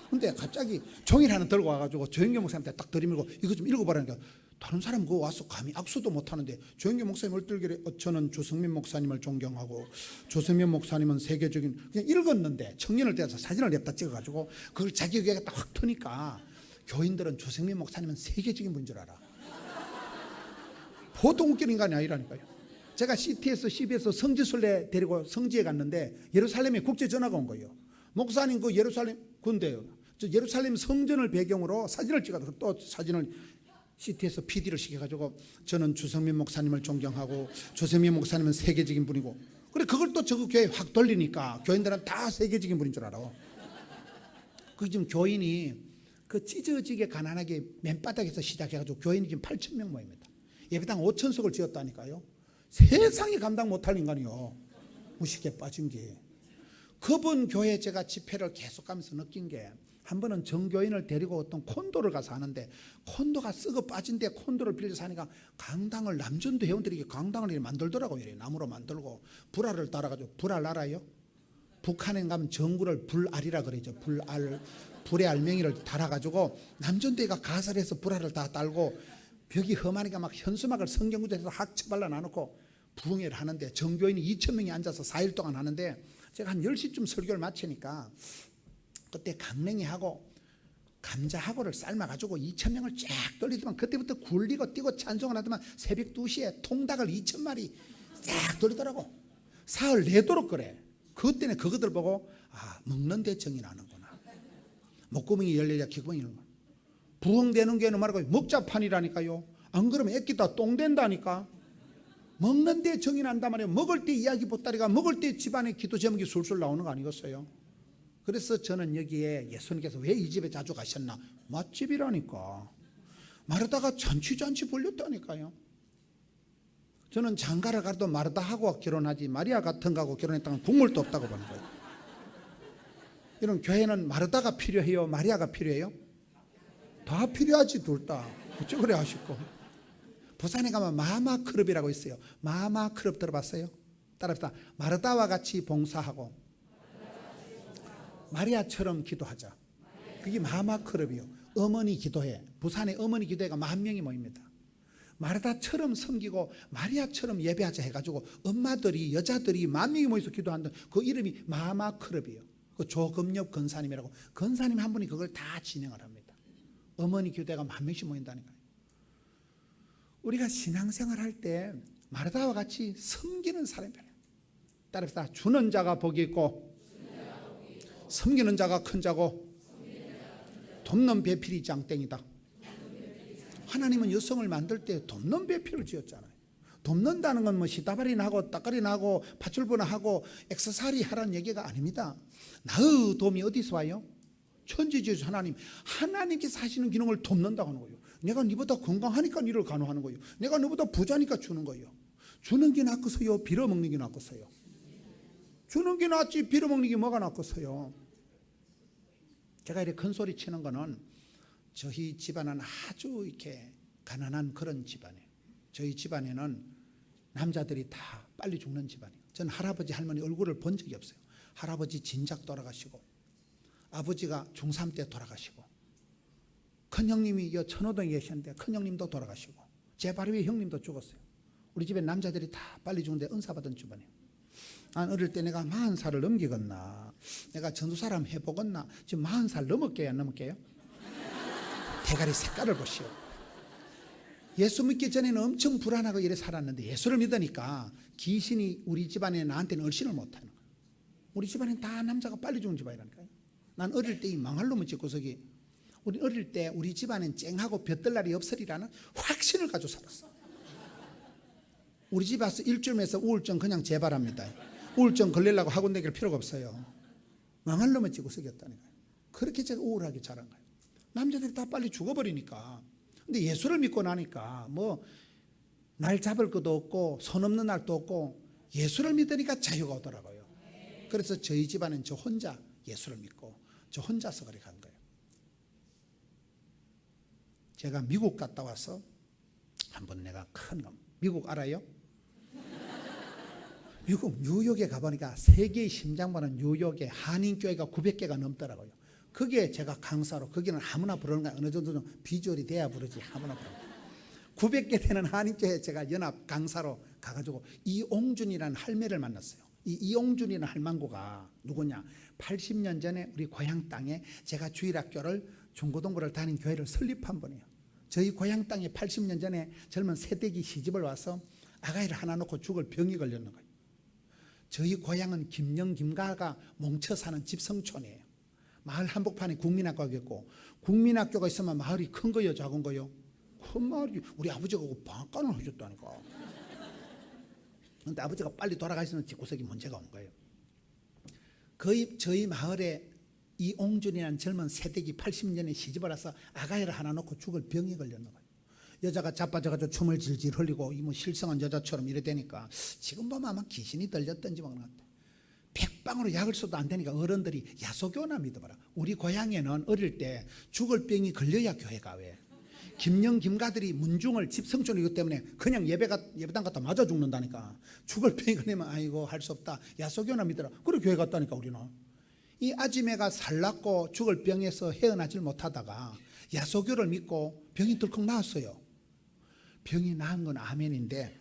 근데 갑자기 종이를 하나 들고 와가지고 조영계 목사님한테 딱 들이밀고 이거 좀 읽어보라니까. 다른 사람 그거 와서 감히 악수도 못하는데 조영계 목사님 얼떨결에 저는 주성민 목사님을 존경하고 주성민 목사님은 세계적인, 그냥 읽었는데 청년을 떼서 사진을 냅다 찍어가지고 그걸 자기 귀에다 확 트니까 교인들은 주성민 목사님은 세계적인 분인 줄 알아. 보통 웃기는 인간이 아니라니까요. 제가 CTS, CBS 성지순례 데리고 성지에 갔는데 예루살렘에 국제 전화가 온 거예요. 목사님 그 예루살렘 근데요. 저 예루살렘 성전을 배경으로 사진을 찍어서 또 사진을 CT에서 PD를 시켜가지고 저는 주성민 목사님을 존경하고 주성민 목사님은 세계적인 분이고. 그래 그걸 또 저거 교회에 확 돌리니까 교인들은 다 세계적인 분인 줄 알아. 그 지금 교인이 그 찢어지게 가난하게 맨바닥에서 시작해가지고 교인이 지금 8,000명 모입니다. 예배당 5,000석을 지었다니까요. 세상이 감당 못할 인간이요. 무식에 빠진 게. 그분 교회 제가 집회를 계속 가면서 느낀 게, 한 번은 정교인을 데리고 어떤 콘도를 가서 하는데 콘도가 썩어 빠진데 콘도를 빌려서 하니까 강당을 남전도 회원들이 강당을 만들더라고요. 이래 나무로 만들고 불알을 달아가지고. 불알 알아요? 북한에 가면 정구를 불알이라 그러죠. 불알, 불의 알맹이를 달아가지고 남전도회가 가설해서 불알을 다 달고 벽이 험하니까 막 현수막을 성경구절에서 학처 발라 놔놓고 부흥회를 하는데 정교인이 2,000명이 앉아서 4일 동안 하는데 제가 한 10시쯤 설교를 마치니까 그때 강냉이하고 감자하고를 삶아가지고 2,000명을 쫙 돌리더만 그때부터 굴리고 뛰고 찬송을 하더만 새벽 2시에 통닭을 2,000마리 쫙 돌리더라고. 사흘 내도록 그래. 그때는 그것들 보고 아 먹는 데 정이 나는구나. 목구멍이 열려야 기구멍이 열리는 거야. 부흥되는 게는 말고 먹자판이라니까요. 안 그러면 애끼다 똥 된다니까. 먹는 데 정이 난단 말이에요. 먹을 때 이야기 보따리가 먹을 때 집안에 기도 제목이 술술 나오는 거 아니겠어요? 그래서 저는 여기에 예수님께서 왜 이 집에 자주 가셨나? 맛집이라니까. 마르다가 잔치잔치 벌렸다니까요. 저는 장가를 가도 마르다하고 결혼하지 마리아 같은 거하고 결혼했다면 국물도 없다고 보는 거예요. 이런 교회는 마르다가 필요해요? 마리아가 필요해요? 다 필요하지. 둘 다. 어째 그래 하실까? 부산에 가면 마마크럽이라고 있어요. 마마크럽 들어봤어요? 따라합시다. 마르다와 같이 봉사하고 마리아처럼 기도하자. 그게 마마크럽이요. 어머니 기도회. 부산에 어머니 기도회가 10,000명이 모입니다. 마르다처럼 섬기고 마리아처럼 예배하자 해가지고 엄마들이 여자들이 10,000명이 모여서 기도한다. 그 이름이 마마크럽이에요. 그 조금엽 권사님이라고 권사님 한 분이 그걸 다 진행을 합니다. 어머니 기도회가 10,000명씩 모인다니까요. 우리가 신앙생활 할 때 마르다와 같이 섬기는 사람이 필요해요. 따라합시다. 주는 자가 복이 있고 섬기는 자가 큰 자고 돕는 배필이 장땡이다. 하나님은 여성을 만들 때 돕는 배필을 지었잖아요. 돕는다는 건 뭐 시다발이나 하고 따까리나 하고 파출부나 하고 액세서리 하라는 얘기가 아닙니다. 나의 도움이 어디서 와요? 천지지으신 하나님. 하나님께서 하시는 기능을 돕는다고 하는 거예요. 내가 네보다 건강하니까 니를 간호하는 거예요. 내가 너보다 부자니까 주는 거예요. 주는 게 낫겠어요? 빌어먹는 게 낫겠어요? 주는 게 낫지 빌어먹는 게 뭐가 낫겠어요? 제가 이렇게 큰 소리 치는 거는 저희 집안은 아주 이렇게 가난한 그런 집안이에요. 저희 집안에는 남자들이 다 빨리 죽는 집안이에요. 저는 할아버지 할머니 얼굴을 본 적이 없어요. 할아버지 진작 돌아가시고 아버지가 중3 때 돌아가시고 큰형님이 천호동에 계셨는데 큰형님도 돌아가시고 제 바로 위에 형님도 죽었어요. 우리 집에 남자들이 다 빨리 죽는데 은사받은 집안이에요. 난 어릴 때 내가 40살을 넘기겠나, 내가 전도사람 해보겠나. 지금 40살 넘을게요 안 넘을게요? 대가리 색깔을 보시오. 예수 믿기 전에는 엄청 불안하고 이래 살았는데 예수를 믿으니까 귀신이 우리 집안에 나한테는 얼씬을 못하는 거예요. 우리 집안엔 다 남자가 빨리 죽는 집안이라니까요. 난 어릴 때 이 망할 놈의 집구석이, 우리 어릴 때 우리 집안엔 쨍하고 볕들 날이 없으리라는 확신을 가지고 살았어. 우리 집에 와서 일주일에서 우울증 그냥 재발합니다. 우울증 걸리려고 학원 다닐 필요가 없어요. 망할 놈의 집구석이었다니까요. 그렇게 제가 우울하게 자란 거예요. 남자들이 다 빨리 죽어버리니까. 근데 예수를 믿고 나니까 뭐 날 잡을 것도 없고 손 없는 날도 없고 예수를 믿으니까 자유가 오더라고요. 그래서 저희 집안은 저 혼자 예수를 믿고 저 혼자서 그렇게 간 거예요. 제가 미국 갔다 와서 한번 내가 큰 놈, 미국 알아요? 미국 뉴욕에 가보니까 세계의 심장보는 뉴욕에 한인교회가 900개가 넘더라고요. 그게 제가 강사로, 거기는 아무나 부르는 거야. 어느 정도는 비주얼이 돼야 부르지, 아무나 부르는 거야. 900개 되는 한인교회 제가 연합 강사로 가가지고 이옹준이라는 할매를 만났어요. 이 이옹준이라는 할망구가 누구냐? 80년 전에 우리 고향 땅에 제가 주일학교를 중고등부를 다닌 교회를 설립한 분이에요. 저희 고향 땅에 80년 전에 젊은 새댁이 시집을 와서 아가이를 하나 놓고 죽을 병이 걸렸는 거예요. 저희 고향은 김영 김가가 뭉쳐 사는 집성촌이에요. 마을 한복판에 국민학교가 있고, 국민학교가 있으면 마을이 큰 거요 작은 거요? 큰 마을이. 우리 아버지가 방앗간을 하셨다니까. 그런데 아버지가 빨리 돌아가시는 집구석이 문제가 온 거예요. 거의 저희 마을에 이옹준이라는 젊은 새댁이 80년에 시집을 와서 아가이를 하나 놓고 죽을 병이 걸렸는 거예요. 여자가 자빠져가지고 춤을 질질 흘리고 뭐 실성한 여자처럼 이래 되니까 지금 보면 아마 귀신이 들렸던지 뭐 그런 것 같아요. 백방으로 약을 써도 안 되니까 어른들이 야소교나 믿어봐라. 우리 고향에는 어릴 때 죽을 병이 걸려야 교회가 왜. 김영 김가들이 문중을 집성촌이기 때문에 그냥 예배당 갔다 맞아 죽는다니까. 죽을 병이 걸리면 아이고 할 수 없다. 야소교나 믿어라. 그래 교회 갔다니까 우리는. 이 아지매가 살났고 죽을 병에서 헤어나질 못하다가 야소교를 믿고 병이 덜컥 나았어요. 병이 나은 건 아멘인데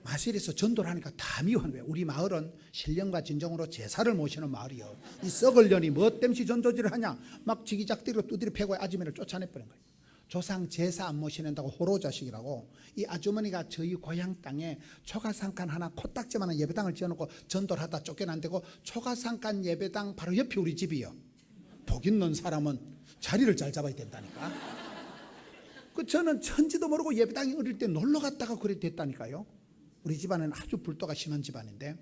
마실에서 전도를 하니까 다 미워하는 거예요. 우리 마을은 신령과 진정으로 제사를 모시는 마을이요. 이 썩을 년이 뭐 땜시 전도질을 하냐. 막 지기작대로 두드려 패고 아주머니를 쫓아내버린 거예요. 조상 제사 안 모시는다고 호로자식이라고. 이 아주머니가 저희 고향 땅에 초가상간 하나 코딱지만한 예배당을 지어놓고 전도를 하다 쫓겨난다고. 초가상간 예배당 바로 옆이 우리 집이요. 복 있는 사람은 자리를 잘 잡아야 된다니까. 저는 천지도 모르고 예배당에 어릴 때 놀러 갔다가 그래 됐다니까요. 우리 집안은 아주 불도가 심한 집안인데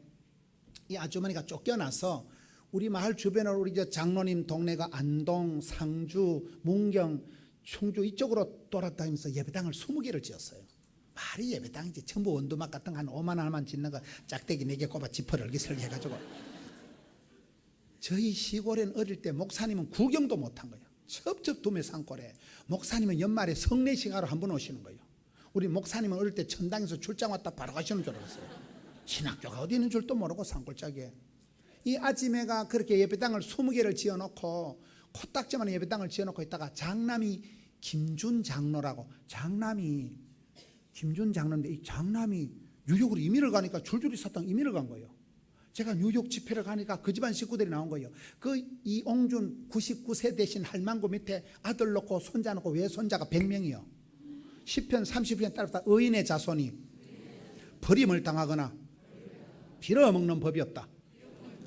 이 아주머니가 쫓겨나서 우리 마을 주변으로 우리 장로님 동네가 안동, 상주, 문경, 충주 이쪽으로 돌아다니면서 예배당을 20개를 지었어요. 말이 예배당이지. 전부 원두막 같은 거 한 5만 원만 짓는 거 짝대기 4개 꼽아 지퍼를 얼기설기 해가지고. 저희 시골엔 어릴 때 목사님은 구경도 못한 거예요. 첩첩 두매 산골에. 목사님은 연말에 성례식 하러 한 번 오시는 거예요. 우리 목사님은 어릴 때 천당에서 출장 왔다 바로 가시는 줄 알았어요. 신학교가 어디 있는 줄도 모르고 산골짜기에. 이 아지매가 그렇게 예배당을 20개를 지어놓고 코딱지만한 예배당을 지어놓고 있다가 장남이 김준 장로라고. 장남이 김준 장로인데 이 장남이 뉴욕으로 이민을 가니까 줄줄이 사탕 이민을 간 거예요. 제가 뉴욕 집회를 가니까 그 집안 식구들이 나온 거예요. 그 이옹준 99세 되신 할망구 밑에 아들 놓고 손자 놓고 외손자가 100명이요. 10편 30편 따라서 의인의 자손이 버림을 당하거나 빌어먹는 법이 없다.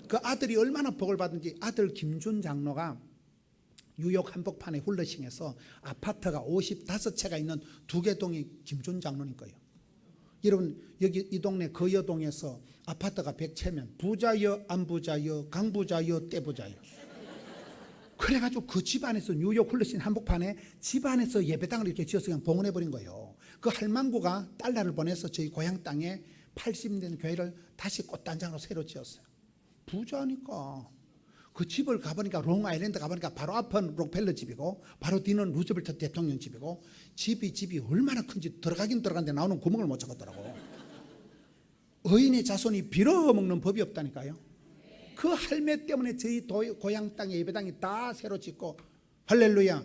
그 아들이 얼마나 복을 받은지. 아들 김준 장로가 뉴욕 한복판에 훌러싱해서 아파트가 55채가 있는 두개동이 김준 장로님 거예요. 여러분 여기 이 동네 거여동에서 아파트가 100채면 부자여 안 부자여 강부자여 떼부자여. 그래가지고 그 집안에서 뉴욕 훌러싱 한복판에 집안에서 예배당을 이렇게 지어서 그냥 봉헌해버린 거예요. 그 할망구가 달러를 보내서 저희 고향 땅에 80년 교회를 다시 꽃단장으로 새로 지었어요. 부자니까. 그 집을 가보니까 롱아일랜드 가보니까 바로 앞은 록펠러 집이고 바로 뒤는 루즈벨트 대통령 집이고 집이 얼마나 큰지 들어가긴 들어갔는데 나오는 구멍을 못 찾았더라고. 의인의 자손이 빌어먹는 법이 없다니까요. 그 할매 때문에 저희 고향 땅에 예배당이 다 새로 짓고 할렐루야.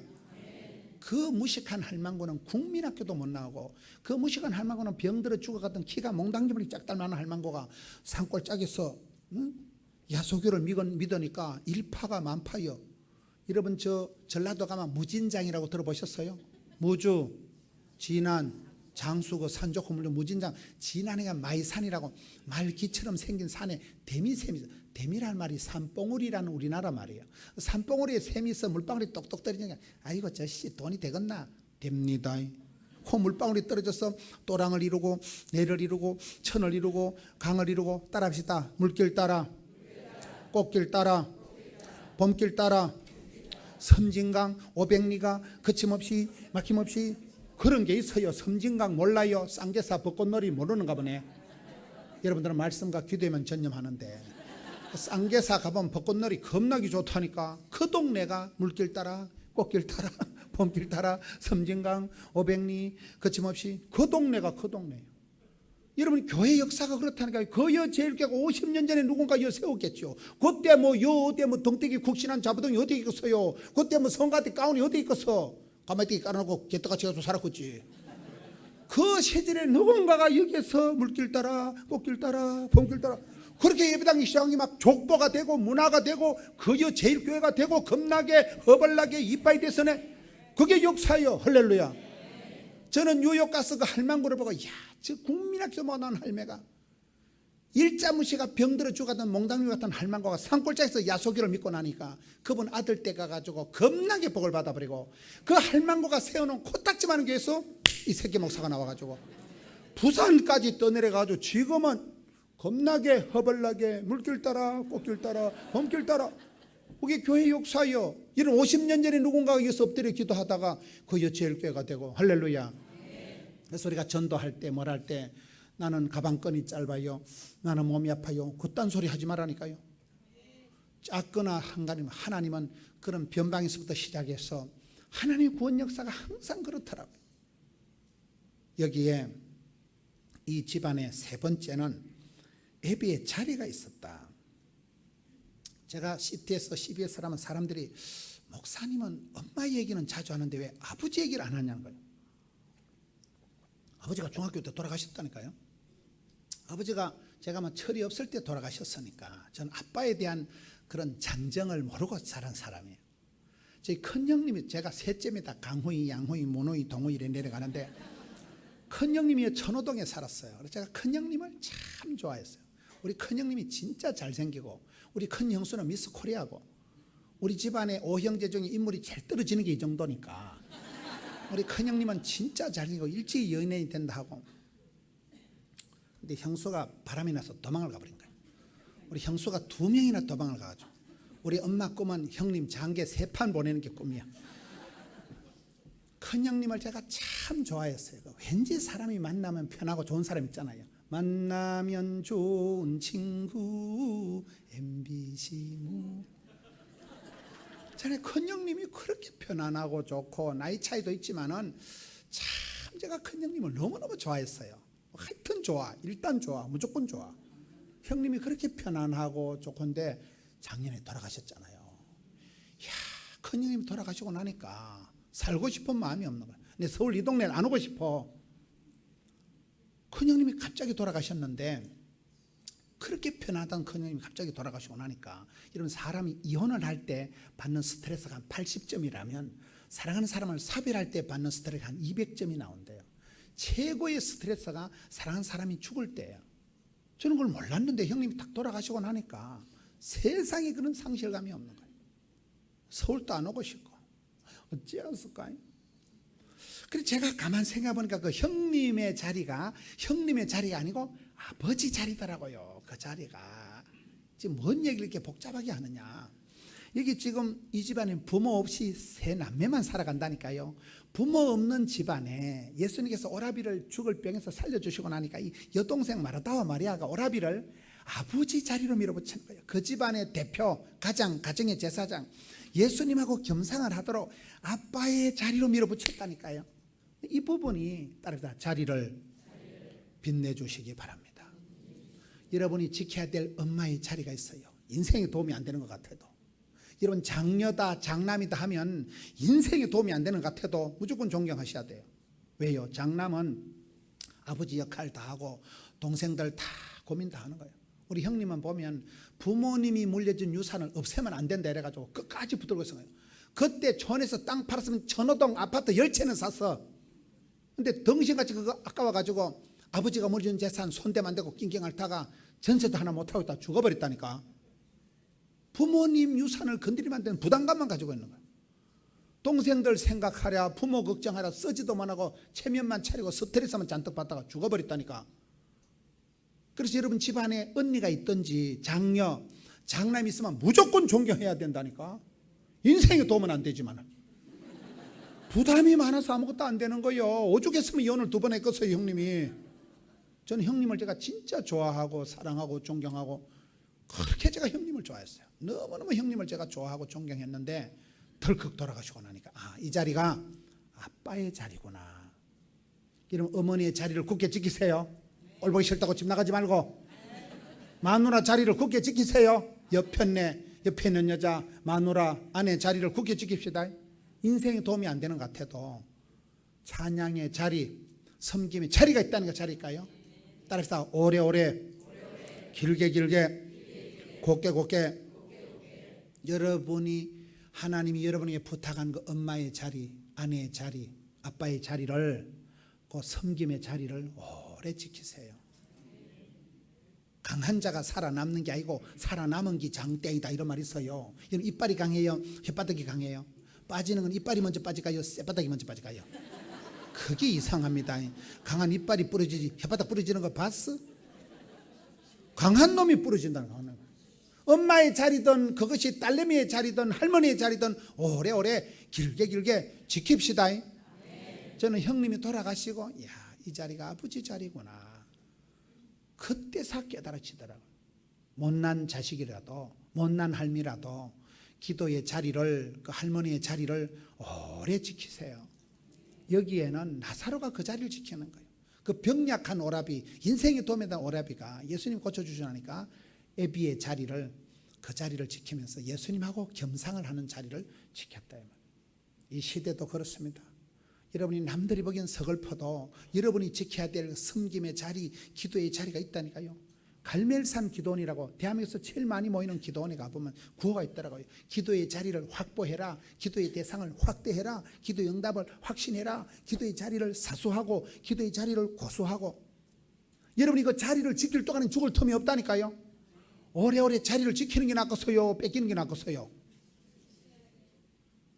그 무식한 할망구는 국민학교도 못 나오고 그 무식한 할망구는 병들어 죽어갔던 키가 몽당주머니 짝달만한 할망구가 산골짜기에서 야소교를 믿으니까 일파가 만파요. 여러분 저 전라도 가면 무진장이라고 들어보셨어요? 무주, 진안, 장수 그 산적 호물로 무진장. 진안에가 마이산이라고 말기처럼 생긴 산에 데미샘이 있어요. 데미란 말이 산봉우리라는 우리나라 말이에요. 산봉우리에 샘이 있어 물방울이 똑똑 떨어지니까 아이고 저씨 돈이 되겠나? 됩니다. 코 물방울이 떨어져서 또랑을 이루고 내를 이루고 천을 이루고 강을 이루고 따라합시다. 물길 따라 꽃길 따라 봄길 따라 섬진강, 오백리가 거침없이 막힘없이 그런 게 있어요. 섬진강 몰라요? 쌍계사 벚꽃놀이 모르는가 보네. 여러분들은 말씀과 기도에만 전념하는데 쌍계사 가보면 벚꽃놀이 겁나게 좋다니까. 그 동네가 물길 따라 꽃길 따라 봄길 따라 섬진강, 오백리 거침없이 그 동네가 그 동네예요. 여러분 교회 역사가 그렇다니까요. 거여 제일교회가 50년 전에 누군가 여 세웠겠죠. 그때 뭐 덩대기 국신한 자부동이 어디 있겠어요. 그때 뭐 성가대 가운이 어디 있겠어. 가마띠 깔아놓고 개떡같이 가지고 살았겠지. 그 시절에 누군가가 여기에서 물길 따라 꽃길 따라 봄길 따라 그렇게 예배당이 시작이 막 족보가 되고 문화가 되고 거여 제일교회가 되고 겁나게 허벌나게 이빠이 돼서네. 그게 역사예요. 할렐루야. 저는 뉴욕 가서 그 할망구를 보고 저 국민학교 못한 할매가 일자무시가 병들어 죽었던 몽당류 같은 할망구가 산골짜기에서 야소기를 믿고 나니까 그분 아들 때 가가지고 겁나게 복을 받아버리고 그 할망구가 세워놓은 코딱지만한 교회에서 이 새끼 목사가 나와가지고 부산까지 떠내려가지고 지금은 겁나게 허벌나게 물길 따라 꽃길 따라 봄길 따라 그게 교회 역사예요. 이런 50년 전에 누군가가 여기서 엎드려 기도하다가 그 여체일교회가 되고 할렐루야. 그래서 우리가 전도할 때 뭘 할 때 나는 가방끈이 짧아요. 나는 몸이 아파요. 그딴 소리 하지 말라니까요. 작거나 한가님 하나님은 그런 변방에서부터 시작해서 하나님 구원 역사가 항상 그렇더라고요. 여기에 이 집안의 세 번째는 예배의 자리가 있었다. 제가 CT에서 CBS 하면 사람들이 목사님은 엄마 얘기는 자주 하는데 왜 아버지 얘기를 안 하냐는 거예요. 아버지가 중학교 때 돌아가셨다니까요. 아버지가 제가 뭐 철이 없을 때 돌아가셨으니까 전 아빠에 대한 그런 잔정을 모르고 자란 사람이에요. 저희 큰형님이 제가 셋째입니다. 강호이, 양호이, 모노이, 동호이 이래 내려가는데 큰형님이 천호동에 살았어요. 그래서 제가 큰형님을 참 좋아했어요. 우리 큰형님이 진짜 잘생기고 우리 큰형수는 미스 코리아고 우리 집안에 5형제 중에 인물이 제일 떨어지는 게 이 정도니까 우리 큰형님은 진짜 잘생기고 일찍 연예인이 된다 하고 근데 형수가 바람이 나서 도망을 가버린 거예요. 우리 형수가 2명이나 도망을 가가지고 우리 엄마 꿈은 형님 장계 3판 보내는 게 꿈이야. 큰형님을 제가 참 좋아했어요. 왠지 사람이 만나면 편하고 좋은 사람 있잖아요. 만나면 좋은 친구 MBC 무 저는 큰형님이 그렇게 편안하고 좋고 나이 차이도 있지만은 참 제가 큰형님을 너무너무 좋아했어요. 하여튼 좋아, 일단 좋아, 무조건 좋아. 형님이 그렇게 편안하고 좋건데 작년에 돌아가셨잖아요. 야, 큰형님이 돌아가시고 나니까 살고 싶은 마음이 없는 거야. 근데 서울 이 동네를 안 오고 싶어. 큰형님이 갑자기 돌아가셨는데 그렇게 편하던 큰형님이 갑자기 돌아가시고 나니까 이런 사람이 이혼을 할 때 받는 스트레스가 한 80점이라면 사랑하는 사람을 사별할 때 받는 스트레스가 한 200점이 나온대요. 최고의 스트레스가 사랑하는 사람이 죽을 때예요. 저는 그걸 몰랐는데 형님이 딱 돌아가시고 나니까 세상에 그런 상실감이 없는 거예요. 서울도 안 오고 싶고 어찌했을까요? 그래서 제가 가만 생각해보니까 그 형님의 자리가 아니고 아버지 자리더라고요. 그 자리가 지금 뭔 얘기를 이렇게 복잡하게 하느냐. 여기 지금 이 집안에 부모 없이 3남매만 살아간다니까요. 부모 없는 집안에 예수님께서 오라비를 죽을 병에서 살려주시고 나니까 이 여동생 마르다와 마리아가 오라비를 아버지 자리로 밀어붙이는 거예요. 그 집안의 대표, 가정의 제사장 예수님하고 겸상을 하도록 아빠의 자리로 밀어붙였다니까요. 이 부분이 따르다 자리를 빛내주시기 바랍니다. 여러분이 지켜야 될 엄마의 자리가 있어요. 인생에 도움이 안 되는 것 같아도 여러분 장녀다 장남이다 하면 인생에 도움이 안 되는 것 같아도 무조건 존경하셔야 돼요. 왜요? 장남은 아버지 역할 다 하고 동생들 다 고민 다 하는 거예요. 우리 형님은 보면 부모님이 물려준 유산을 없애면 안 된다 이래가지고 끝까지 붙들고 있어요. 그때 촌에서 땅 팔았으면 전호동 아파트 10채는 샀어. 근데 덩신같이 그거 아까워가지고 아버지가 물려준 재산 손대면 안 되고 낑낑 앓다가 전세도 하나 못하고 있다 죽어버렸다니까. 부모님 유산을 건드리면 안 되는 부담감만 가지고 있는 거야. 동생들 생각하랴 부모 걱정하랴 쓰지도만 하고 체면만 차리고 스트레스만 잔뜩 받다가 죽어버렸다니까. 그래서 여러분 집안에 언니가 있든지 장녀, 장남이 있으면 무조건 존경해야 된다니까. 인생 인생에 도움은 안 되지만 부담이 많아서 아무것도 안 되는 거예요. 오죽했으면 이혼을 2번 했겠어요, 형님이. 저는 형님을 제가 진짜 좋아하고 사랑하고 존경하고 그렇게 제가 형님을 좋아했어요. 너무너무 형님을 제가 좋아하고 존경했는데 덜컥 돌아가시고 나니까 이 자리가 아빠의 자리구나. 이러면 어머니의 자리를 굳게 지키세요. 꼴보기 싫다고 집 나가지 말고. 마누라 자리를 굳게 지키세요. 옆에 있는 여자 마누라 아내 자리를 굳게 지킵시다. 인생에 도움이 안 되는 것 같아도 찬양의 자리, 섬김의 자리가 있다는 게 자리일까요? 따라서 오래오래 길게 곱게 여러분이 하나님이 여러분에게 부탁한 그 엄마의 자리, 아내의 자리, 아빠의 자리를, 그 섬김의 자리를 오래 지키세요. 강한 자가 살아남는 게 아니고 살아남은 게 장땡이다 이런 말이 있어요. 이빨이 강해요? 혓바닥이 강해요? 빠지는 건 이빨이 먼저 빠질까요? 쌔바닥이 먼저 빠질까요? 그게 이상합니다. 강한 이빨이 부러지지 혓바닥 부러지는 거 봤어? 강한 놈이 부러진다는 거예요. 엄마의 자리든 그것이 딸내미의 자리든 할머니의 자리든 오래오래 길게 지킵시다. 저는 형님이 돌아가시고 이 자리가 아버지 자리구나. 그때서 깨달아지더라고요. 못난 자식이라도 못난 할미라도 기도의 자리를, 그 할머니의 자리를 오래 지키세요. 여기에는 나사로가 그 자리를 지키는 거예요. 그 병약한 오라비, 인생에 도움이 되는 오라비가 예수님 고쳐주시니까 애비의 자리를, 그 자리를 지키면서 예수님하고 겸상을 하는 자리를 지켰다. 이 시대도 그렇습니다. 여러분이 남들이 보기엔 서글퍼도 여러분이 지켜야 될 섬김의 자리, 기도의 자리가 있다니까요. 갈멜산 기도원이라고 대한민국에서 제일 많이 모이는 기도원에 가보면 구호가 있더라고요. 기도의 자리를 확보해라. 기도의 대상을 확대해라. 기도의 응답을 확신해라. 기도의 자리를 사수하고 기도의 자리를 고수하고. 여러분이 그 자리를 지킬 동안은 죽을 틈이 없다니까요. 오래오래 자리를 지키는 게 낫겠어요? 뺏기는 게 낫겠어요?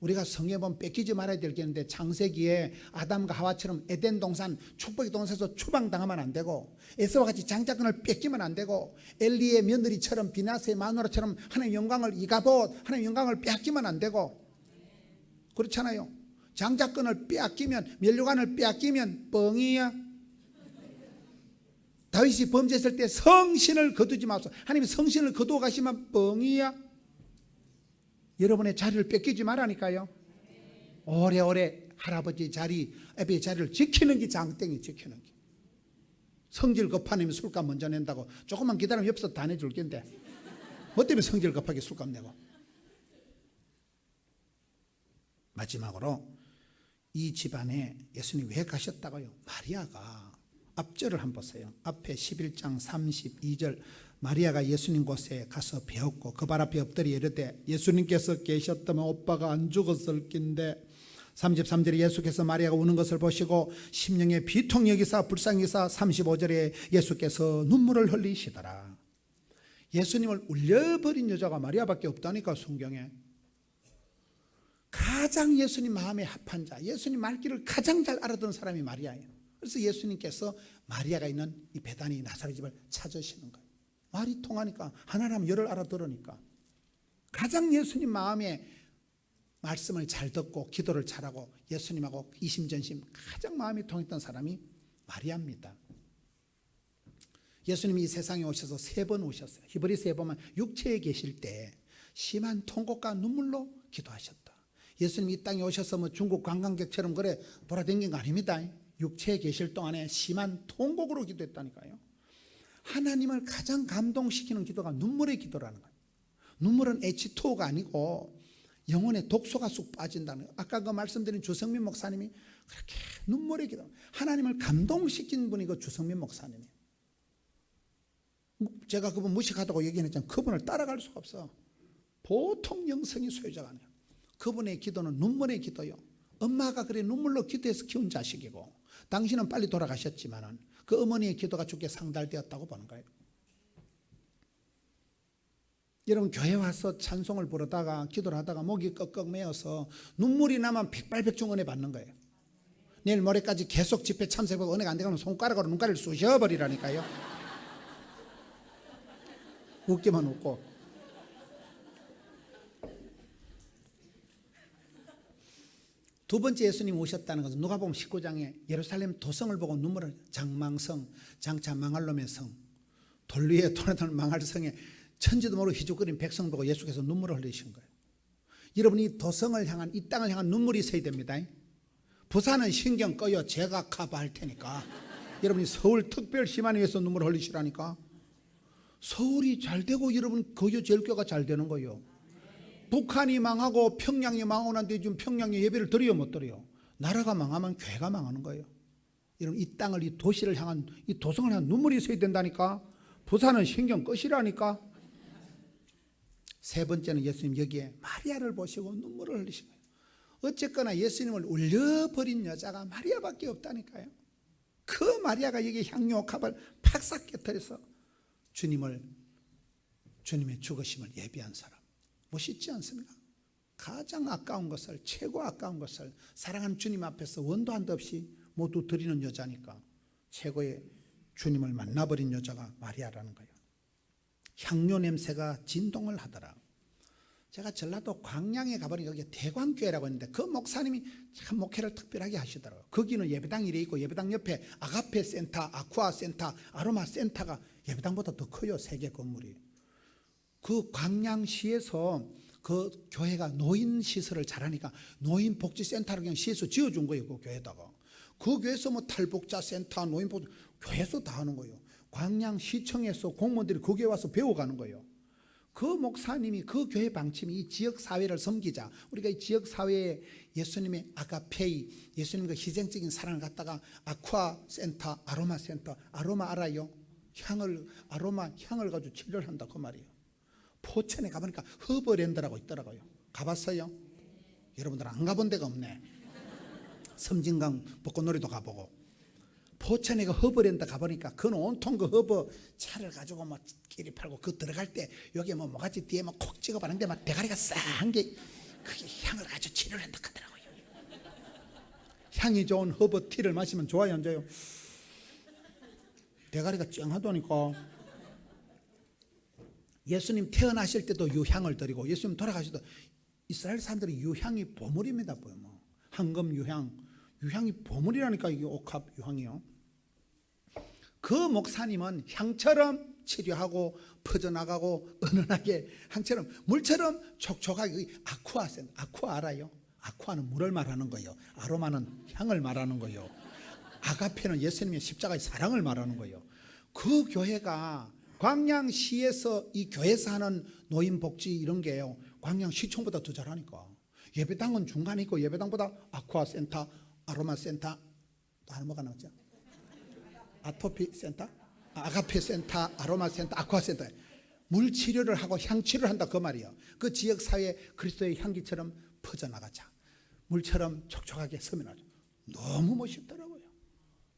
우리가 성경에 보면 뺏기지 말아야 될 게 있는데 창세기에 아담과 하와처럼 에덴 동산 축복의 동산에서 추방당하면 안 되고 에서와 같이 장자권을 뺏기면 안 되고 엘리의 며느리처럼 비나스의 마누라처럼 하나님의 영광을 이가봇 하나님의 영광을 빼앗기면 안 되고 그렇잖아요. 장자권을 빼앗기면 면류관을 빼앗기면 뻥이야. 다윗이 범죄했을 때 성신을 거두지 마소서. 하나님이 성신을 거두어 가시면 뻥이야. 여러분의 자리를 뺏기지 말라니까요. 오래오래 할아버지 자리, 애비의 자리를 지키는 게 장땡이 지키는 게. 성질 급한 놈이 술값 먼저 낸다고 조금만 기다리면 옆에서 다 내줄 건데 뭐 때문에 성질 급하게 술값 내고. 마지막으로 이 집안에 예수님이 왜 가셨다고요? 마리아가 앞절을 한번 보세요. 앞에 11장 32절 마리아가 예수님 곳에 가서 배웠고 그 발 앞에 엎드려 이르되 예수님께서 계셨다면 오빠가 안 죽었을 낀데 33절에 예수께서 마리아가 우는 것을 보시고 심령에 비통 여기사 불쌍히 여기사 35절에 예수께서 눈물을 흘리시더라. 예수님을 울려버린 여자가 마리아밖에 없다니까 성경에. 가장 예수님 마음에 합한 자, 예수님 말귀를 가장 잘 알아듣는 사람이 마리아예요. 그래서 예수님께서 마리아가 있는 이 베다니 나사렛 집을 찾으시는 거예요. 말이 통하니까 하나라면 열을 알아들으니까. 가장 예수님 마음에 말씀을 잘 듣고 기도를 잘하고 예수님하고 이심전심 가장 마음이 통했던 사람이 마리아입니다. 예수님이 이 세상에 오셔서 3번 오셨어요. 히브리서에 보면 육체에 계실 때 심한 통곡과 눈물로 기도하셨다. 예수님이 이 땅에 오셔서 뭐 중국 관광객처럼 그래 돌아다닌 거 아닙니다. 육체에 계실 동안에 심한 통곡으로 기도했다니까요. 하나님을 가장 감동시키는 기도가 눈물의 기도라는 거예요. 눈물은 H2O가 아니고 영혼의 독소가 쑥 빠진다는 거예요. 아까 그 말씀드린 주성민 목사님이 그렇게 눈물의 기도, 하나님을 감동시킨 분이 그 주성민 목사님이에요. 제가 그분 무식하다고 얘기했잖아요. 그분을 따라갈 수가 없어. 보통 영성이 소유자가 아니에요. 그분의 기도는 눈물의 기도요. 엄마가 그래 눈물로 기도해서 키운 자식이고 당신은 빨리 돌아가셨지만은 그 어머니의 기도가 주께 상달되었다고 보는 거예요. 여러분 교회 와서 찬송을 부르다가 기도를 하다가 목이 꺽꺽 메어서 눈물이 나면 백발백중 은혜 받는 거예요. 내일 모레까지 계속 집회 참석하고 은혜가 안 되면 손가락으로 눈가리를 쑤셔버리라니까요. 웃기만 웃고. 두 번째 예수님이 오셨다는 것은 누가복음 19장에 예루살렘 도성을 보고 눈물을, 장망성, 장차 망할 놈의 성, 돌 위에 돌아다니는 망할 성에 천지도 모르고 희죽거리는 백성 보고 예수께서 눈물을 흘리신 거예요. 여러분, 이 도성을 향한, 이 땅을 향한 눈물이 있어야 됩니다. 부산은 신경 꺼요. 제가 커버할 테니까. 여러분이 서울 특별시만을 위해서 눈물을 흘리시라니까. 서울이 잘 되고 여러분 거여제일교가 잘 되는 거예요. 북한이 망하고 평양이 망하고 난데 지금 평양에 예배를 드려요, 못 드려요? 나라가 망하면 교회가 망하는 거예요. 여러분, 이 땅을, 이 도시를 향한, 이 도성을 향한 눈물이 있어야 된다니까. 부산은 신경 끄시라니까. 세 번째는 예수님 여기에 마리아를 보시고 눈물을 흘리신 거예요. 어쨌거나 예수님을 울려버린 여자가 마리아밖에 없다니까요. 그 마리아가 여기 향료 값을 팍싹 깨뜨려서 주님의 죽으심을 예비한 사람. 멋있지 않습니까? 가장 아까운 것을, 최고 아까운 것을 사랑하는 주님 앞에서 원도 한도 없이 모두 드리는 여자니까 최고의 주님을 만나버린 여자가 마리아라는 거예요. 향료 냄새가 진동을 하더라. 제가 전라도 광양에 가보니까 여기 대광교회라고 있는데 그 목사님이 참 목회를 특별하게 하시더라고요. 거기는 예배당이 이래 있고 예배당 옆에 아가페 센터, 아쿠아 센터, 아로마 센터가 예배당보다 더 커요. 세계 건물이. 그 광양시에서 그 교회가 노인 시설을 잘하니까 노인 복지센터를 그냥 시에서 지어준 거예요. 그 교회다가. 그 교회에서 뭐 탈북자 센터, 노인 복지, 교회에서 다 하는 거예요. 광양시청에서 공무원들이 거기에 와서 배워가는 거예요. 그 목사님이, 그 교회 방침이 이 지역사회를 섬기자, 우리가 이 지역사회에 예수님의 아가페이, 예수님의 희생적인 사랑을 갖다가 아쿠아 센터, 아로마 센터, 아로마 알아요? 아로마 향을 가지고 치료를 한다 그 말이에요. 포천에 가보니까 허버랜드라고 있더라고요. 가봤어요? 여러분들 안 가본 데가 없네. 섬진강 벚꽃놀이도 가보고. 포천에 그 허버랜드 가보니까 그건 온통 그 허버 차를 가지고 막 끼리 팔고 그 들어갈 때 여기 뭐 뭐가지 뒤에 막 콕 찍어봤는데 막 대가리가 싸한 게 그게 향을 가지고 치료를 한다 하더라고요. 향이 좋은 허버 티를 마시면 좋아요, 안 좋아요? 대가리가 쨍하다니까. 예수님 태어나실 때도 유향을 드리고 예수님 돌아가실 때도 이스라엘 사람들이 유향이 보물입니다. 뭐 황금 유향, 유향이 보물이라니까. 이게 옥합 유향이요. 그 목사님은 향처럼 치료하고 퍼져나가고 은은하게 향처럼 물처럼 촉촉하게 아쿠아 알아요? 아쿠아는 물을 말하는 거예요. 아로마는 향을 말하는 거예요. 아가페는 예수님의 십자가의 사랑을 말하는 거예요. 그 교회가 광양시에서 이 교회에서 하는 노인복지 이런 게요, 광양시청보다 더 잘하니까. 예배당은 중간에 있고 예배당보다 아쿠아 센터, 아로마 센터, 또 하나 뭐가 나왔죠? 아토피 센터, 아가페 센터, 아로마 센터, 아쿠아 센터. 물 치료를 하고 향 치료를 한다 그 말이에요. 그 지역 사회에 그리스도의 향기처럼 퍼져나가자. 물처럼 촉촉하게 서면하자. 너무 멋있더라고요.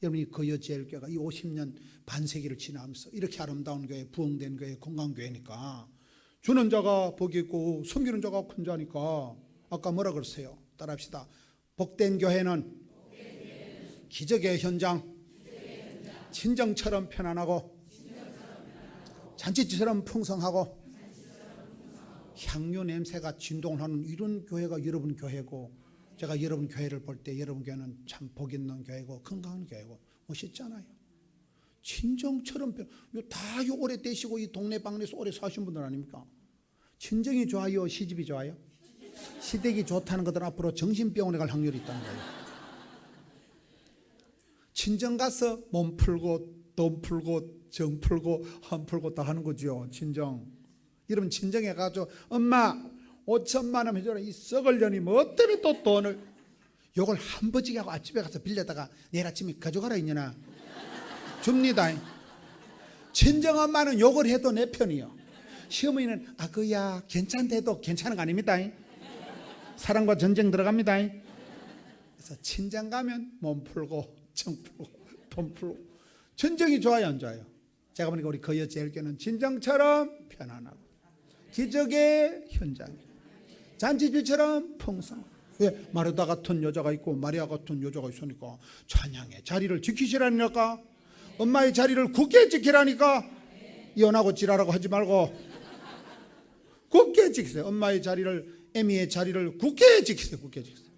여러분이 거여제일교회가 이 50년 반세기를 지나면서 이렇게 아름다운 교회, 부흥된 교회, 건강교회니까 주는 자가 복이 있고 섬기는 자가 큰 자니까 아까 뭐라 그랬어요? 따라합시다. 복된 교회는 기적의 현장, 친정처럼 편안하고 잔치처럼 풍성하고 향유 냄새가 진동을 하는 이런 교회가 여러분 교회고, 제가 여러분 교회를 볼 때 여러분 교회는 참 복 있는 교회고 건강한 교회고 멋있잖아요. 친정처럼 다 오래 되시고 이 동네 방네에서 오래 사신 분들 아닙니까? 친정이 좋아요, 시집이 좋아요? 시댁이 좋다는 것들은 앞으로 정신병원에 갈 확률이 있다는 거예요. 친정 가서 몸 풀고 돈 풀고 정 풀고 한 풀고 다 하는 거죠. 친정. 여러분 친정에 가서 엄마 5천만 원 해줘라. 이 썩을 년이 뭐 때문에 또 돈을, 요걸 한 버지게 하고 아침에 가서 빌려다가 내일 아침에 가져가라 이년아 줍니다. 친정엄마는 욕을 해도 내 편이요. 시어머니는 아그야 괜찮대도 괜찮은 거 아닙니다. 사랑과 전쟁 들어갑니다. 그래서 친정 가면 몸 풀고 정 풀고 돈 풀고 전쟁이 좋아요, 안 좋아요? 제가 보니까 우리 거여제일교회는 친정처럼 편안하고 기적의 현장, 잔치질처럼 풍성. 왜? 마르다 같은 여자가 있고 마리아 같은 여자가 있으니까 찬양의 자리를 지키시라니까. 엄마의 자리를 굳게 지키라니까. 이혼하고 지랄하고 하지 말고 굳게 지키세요. 엄마의 자리를, 애미의 자리를 굳게 지키세요. 굳게 지키세요.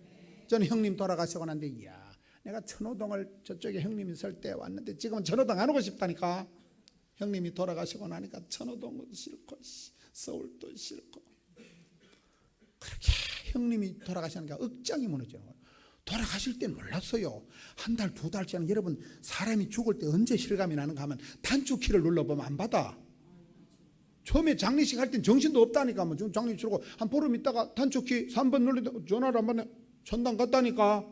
저는 형님 돌아가시고 난데 이야, 내가 천호동을 저쪽에 형님이 설 때 왔는데 지금은 천호동 안 오고 싶다니까. 형님이 돌아가시고 나니까 천호동도 싫고 서울도 싫고, 그렇게 형님이 돌아가시니까 억장이 무너지는 거예요. 돌아가실 땐 몰랐어요. 한 달, 두 달째는 여러분 사람이 죽을 때 언제 실감이 나는가 하면 단축키를 눌러보면 안 받아. 처음에 장례식 할 땐 정신도 없다니까. 뭐 장례식 치르고 한 보름 있다가 단축키 3번 눌러도 전화를 안 받네. 전당 갔다니까.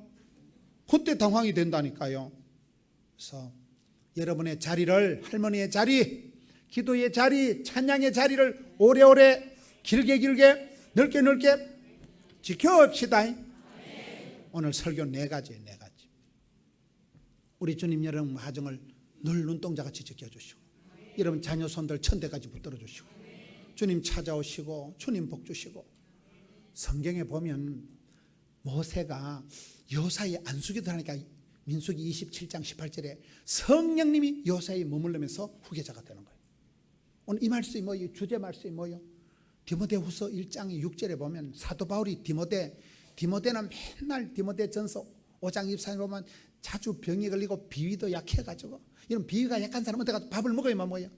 그때 당황이 된다니까요. 그래서 여러분의 자리를, 할머니의 자리, 기도의 자리, 찬양의 자리를 오래오래 길게 넓게 지켜옵시다. 오늘 설교 4가지예요. 4가지. 우리 주님 여러분 가정을 늘 눈동자같이 지켜주시고, 여러분 자녀 손들 천대까지 붙들어 주시고, 주님 찾아오시고 주님 복 주시고. 성경에 보면 모세가 요사이 안수기도 하니까 민수기 27장 18절에 성령님이 요사이에 머물르면서 후계자가 되는 거예요. 오늘 이 말씀이 뭐예요? 주제 말씀이 뭐예요? 디모데후서 1장 6절에 보면 사도 바울이 디모데는 맨날 디모데전서 5장 24절에 보면 자주 병에 걸리고 비위도 약해가지고, 이런 비위가 약한 사람은 내가 밥을 먹어야만 뭐예요?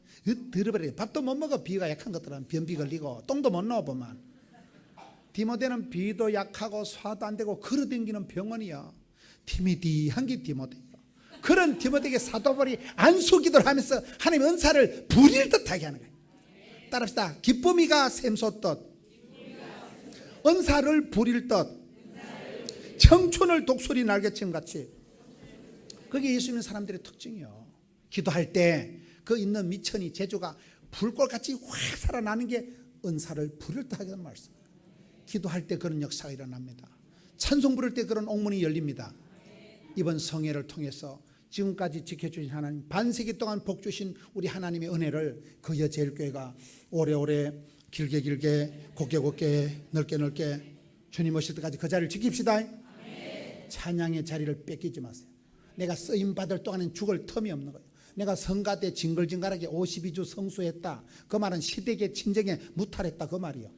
들어버려요. 밥도 못 먹어. 비위가 약한 것들은 변비 걸리고 똥도 못 넣어 보면. 디모데는 비위도 약하고 소화도 안 되고 걸어다니는 병원이야. 티미디한 게 디모데예요. 그런 디모데에게 사도 바울이 안수기도를 하면서 하나님의 은사를 부릴 듯하게 하는 거예요. 따라합시다. 기쁨이가 샘솟듯, 은사를 부릴 듯, 청춘을 독수리 날개처럼 같이. 그게 예수 믿는 사람들의 특징이요. 기도할 때 그 있는 미천이 제주가 불꽃같이 확 살아나는 게 은사를 부릴 듯하게 하는 말씀. 기도할 때 그런 역사가 일어납니다. 찬송 부를 때 그런 옥문이 열립니다. 이번 성회를 통해서 지금까지 지켜주신 하나님, 반세기 동안 복 주신 우리 하나님의 은혜를 그 여제일교회가 오래오래 길게 곱게 넓게 주님 오실 때까지 그 자리를 지킵시다. 찬양의 자리를 뺏기지 마세요. 내가 쓰임받을 동안은 죽을 틈이 없는 거예요. 내가 성가대 징글징글하게 52주 성수했다, 그 말은 시댁의 친정에 무탈했다, 그 말이요.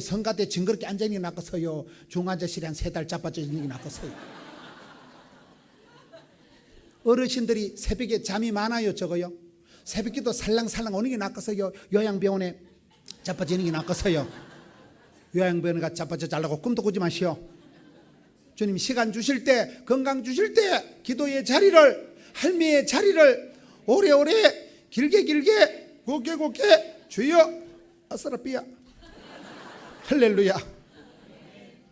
성가대 징그럽게 앉아있는 게 낫겠어요? 중환자실에 한 3달 자빠져 있는 게 낫겠어요? 어르신들이 새벽에 잠이 많아요, 적어요? 새벽기도 살랑살랑 오는 게 낫겠어요? 요양병원에 자빠지는 게 낫겠어요? 요양병원에 가 자빠져 잘라고 꿈도 꾸지 마시오. 주님 시간 주실 때, 건강 주실 때 기도의 자리를, 할미의 자리를 오래오래 길게 곱게 주여 아싸라삐야 할렐루야.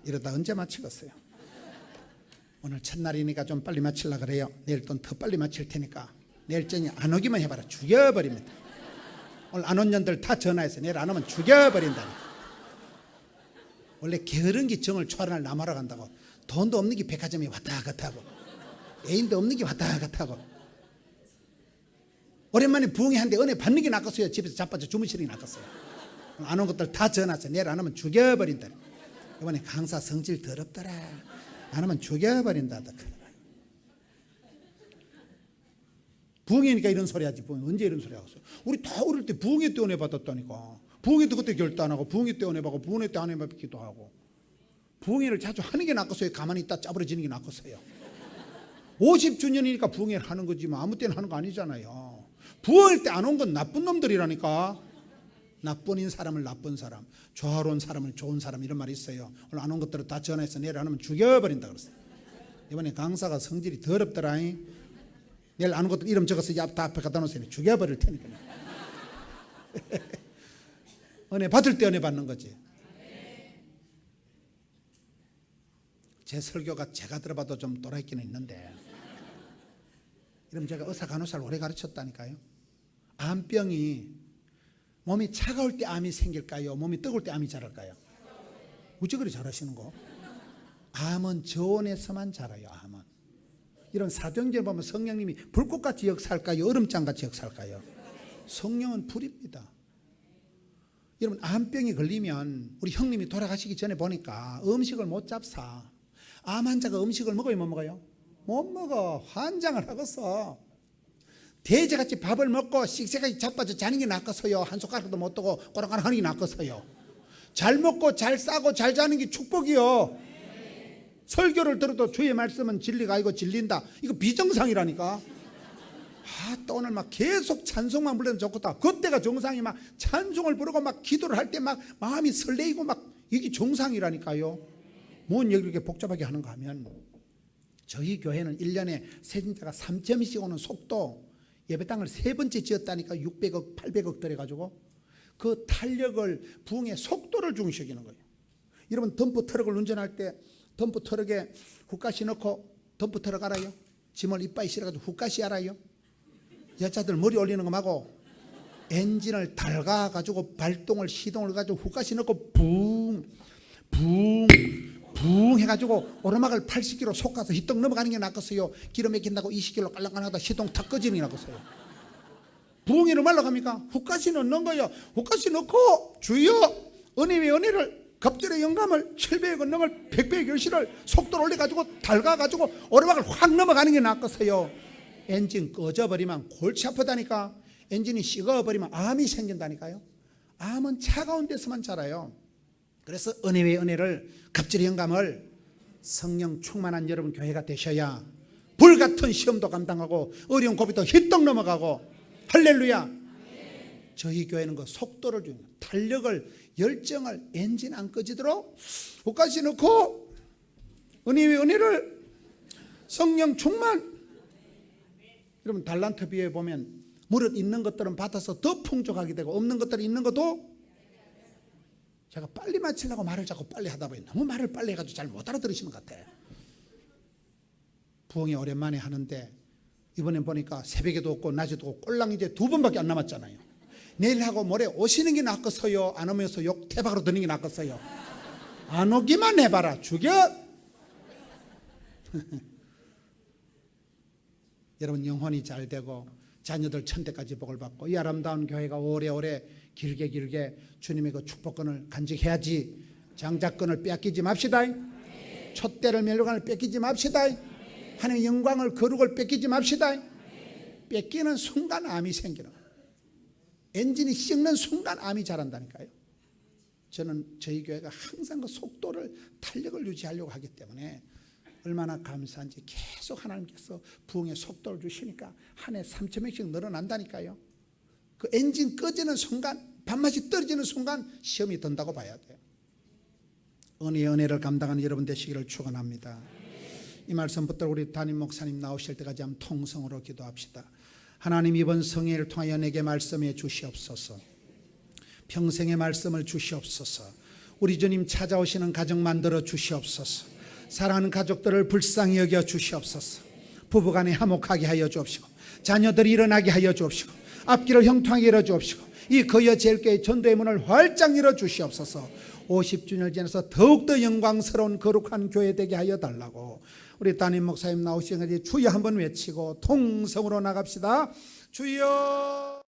이러다 언제 마치겠어요? 오늘 첫날이니까 좀 빨리 마치려고 그래요. 내일 또 더 빨리 마칠 테니까 내일 저녁 안 오기만 해봐라. 죽여버립니다. 오늘 안 온 년들 다 전화해서 내일 안 오면 죽여버린다니까. 원래 게으른기 정을 초월할 남하러 간다고. 돈도 없는 게 백화점에 왔다 갔다 하고, 애인도 없는 게 왔다 갔다 하고, 오랜만에 부흥회 하는데 은혜 받는 게 낫겠어요? 집에서 자빠져 주무시는 게 낫겠어요? 안 온 것들 다 전화해서 내일 안 오면 죽여버린다. 이번에 강사 성질 더럽더라, 안 오면 죽여버린다. 부흥회니까 이런 소리 하지. 부흥회 언제 이런 소리 하겠어요? 우리 다 어릴 때 부흥회 때 은혜 받았다니까. 부흥회 때 그때 결단하고, 부흥회 때 은혜 받고, 부흥회 때 은혜 받기도 하고. 부흥회를 자주 하는 게 낫겠어요? 가만히 있다 짜부러지는 게 낫겠어요? 50주년이니까 부흥회를 하는 거지 뭐 아무 때나 하는 거 아니잖아요. 부흥회 때 안 온 건 나쁜 놈들이라니까. 나쁜인 사람을 나쁜 사람, 조화로운 사람을 좋은 사람, 이런 말이 있어요. 오늘 안 온 것들을 다 전화해서 내일 안 오면 죽여버린다 그랬어요. 이번에 강사가 성질이 더럽더라. 내일 안 온 것들 이름 적어서 다 앞에 갖다 놓으세요. 죽여버릴 테니까. 은혜 받을 때 은혜 받는 거지. 제 설교가 제가 들어봐도 좀 돌아있기는 있는데, 이러면 제가 의사 간호사를 오래 가르쳤다니까요. 암병이 몸이 차가울 때 암이 생길까요? 몸이 뜨거울 때 암이 자랄까요? 어째 그리 잘하시는 거? 암은 저온에서만 자라요. 암은. 이런 사도행전 보면 성령님이 불꽃같이 역사할까요? 얼음장같이 역사할까요? 성령은 불입니다. 여러분, 암병이 걸리면 우리 형님이 돌아가시기 전에 보니까 음식을 못 잡사. 암 환자가 음식을 먹어요, 못 먹어요? 못 먹어. 환장을 하겠어. 돼지같이 밥을 먹고 씩씩하게 자빠져 자는 게 낫겠어요? 한 숟가락도 못 뜨고 꼬락꼬락 하는 게 낫겠어요? 잘 먹고 잘 싸고 잘 자는 게 축복이요. 설교를 들어도 주의 말씀은 진리가 아니고 진리인다. 이거 비정상이라니까. 또 오늘 막 계속 찬송만 부르면 좋겠다. 그때가 정상이 막 찬송을 부르고 막 기도를 할 때 막 마음이 설레이고 막 이게 정상이라니까요. 뭔 얘기를 이렇게 복잡하게 하는가 하면 저희 교회는 1년에 세진자가 3,000명씩 오는 속도 예배당을 3번째 지었다니까 600억 800억 들여가지고 그 탄력을 부흥의 속도를 중시하는 거예요. 여러분 덤프 트럭을 운전할 때 덤프 트럭에 훅가시 넣고 덤프 트럭 알아요? 짐을 이빨에 실어가지고 훅가시 알아요? 여자들 머리 올리는 거 말고 엔진을 달가가지고 발동을 시동을 가지고 훅가시 넣고 붕 해가지고 오르막을 80km 솟아서 히떡 넘어가는 게 낫겠어요? 기름 막힌다고 20km 깔랑깔랑하다 시동 탁 꺼지는 게 낫겠어요? 부흥이 얼마나 갑니까? 훅가시 넣는 거예요. 훅가시 넣고 주여 은혜 위에 은혜를 갑절의 영감을 700의 권능을 100배의 결실을 속도를 올려가지고 달가가지고 오르막을 확 넘어가는 게 낫겠어요? 엔진 꺼져버리면 골치 아프다니까. 엔진이 식어버리면 암이 생긴다니까요. 암은 차가운 데서만 자라요. 그래서 은혜 위에 은혜를 갑절의 영감을 성령 충만한 여러분 교회가 되셔야 불같은 시험도 감당하고 어려운 고비도 휘떡 넘어가고 할렐루야. 저희 교회는 그 속도를 주는 탄력을 열정을 엔진 안 꺼지도록 훅가시 넣고 은혜 위에 은혜를 성령 충만. 여러분 달란트 비유에 보면 무릇 있는 것들은 받아서 더 풍족하게 되고 없는 것들은 있는 것도. 제가 빨리 마치려고 말을 자꾸 빨리 하다 보니 너무 말을 빨리 해가지고 잘 못 알아들으시는 것 같아. 부흥이 오랜만에 하는데 이번엔 보니까 새벽에도 없고 낮에도 없고 꼴랑 이제 2번밖에 안 남았잖아요. 내일하고 모레 오시는 게 낫겠어요? 안 오면서 욕 대박으로 드는 게 낫겠어요? 안 오기만 해봐라 죽여. 여러분 영혼이 잘 되고 자녀들 천대까지 복을 받고 이 아름다운 교회가 오래오래 길게 주님의 그 축복권을 간직해야지. 장자권을 빼앗기지 맙시다. 촛대를 멸관을 뺏기지 맙시다. 하나님의 영광을 거룩을 뺏기지 맙시다. 뺏기는 순간 암이 생기는 거예요. 엔진이 씹는 순간 암이 자란다니까요. 저는 저희 교회가 항상 그 속도를 탄력을 유지하려고 하기 때문에 얼마나 감사한지 계속 하나님께서 부흥의 속도를 주시니까 한 해 3,000명씩 늘어난다니까요. 그 엔진 꺼지는 순간 밥맛이 떨어지는 순간 시험이 든다고 봐야 돼요. 은혜를 감당하는 여러분 되시기를 축원합니다. 이 말씀부터 우리 담임 목사님 나오실 때까지 한번 통성으로 기도합시다. 하나님 이번 성회를 통하여 내게 말씀해 주시옵소서. 평생의 말씀을 주시옵소서. 우리 주님 찾아오시는 가정 만들어 주시옵소서. 사랑하는 가족들을 불쌍히 여겨 주시옵소서. 부부간에 화목하게 하여 주옵시고 자녀들이 일어나게 하여 주옵시고 앞길을 형통하게 열어 주옵시고 이 거여 제일교회 전도의 문을 활짝 열어 주시옵소서. 50주년을 지나서 더욱더 영광스러운 거룩한 교회 되게 하여 달라고 우리 담임 목사님 나오시는 주여 한번 외치고 통성으로 나갑시다. 주여.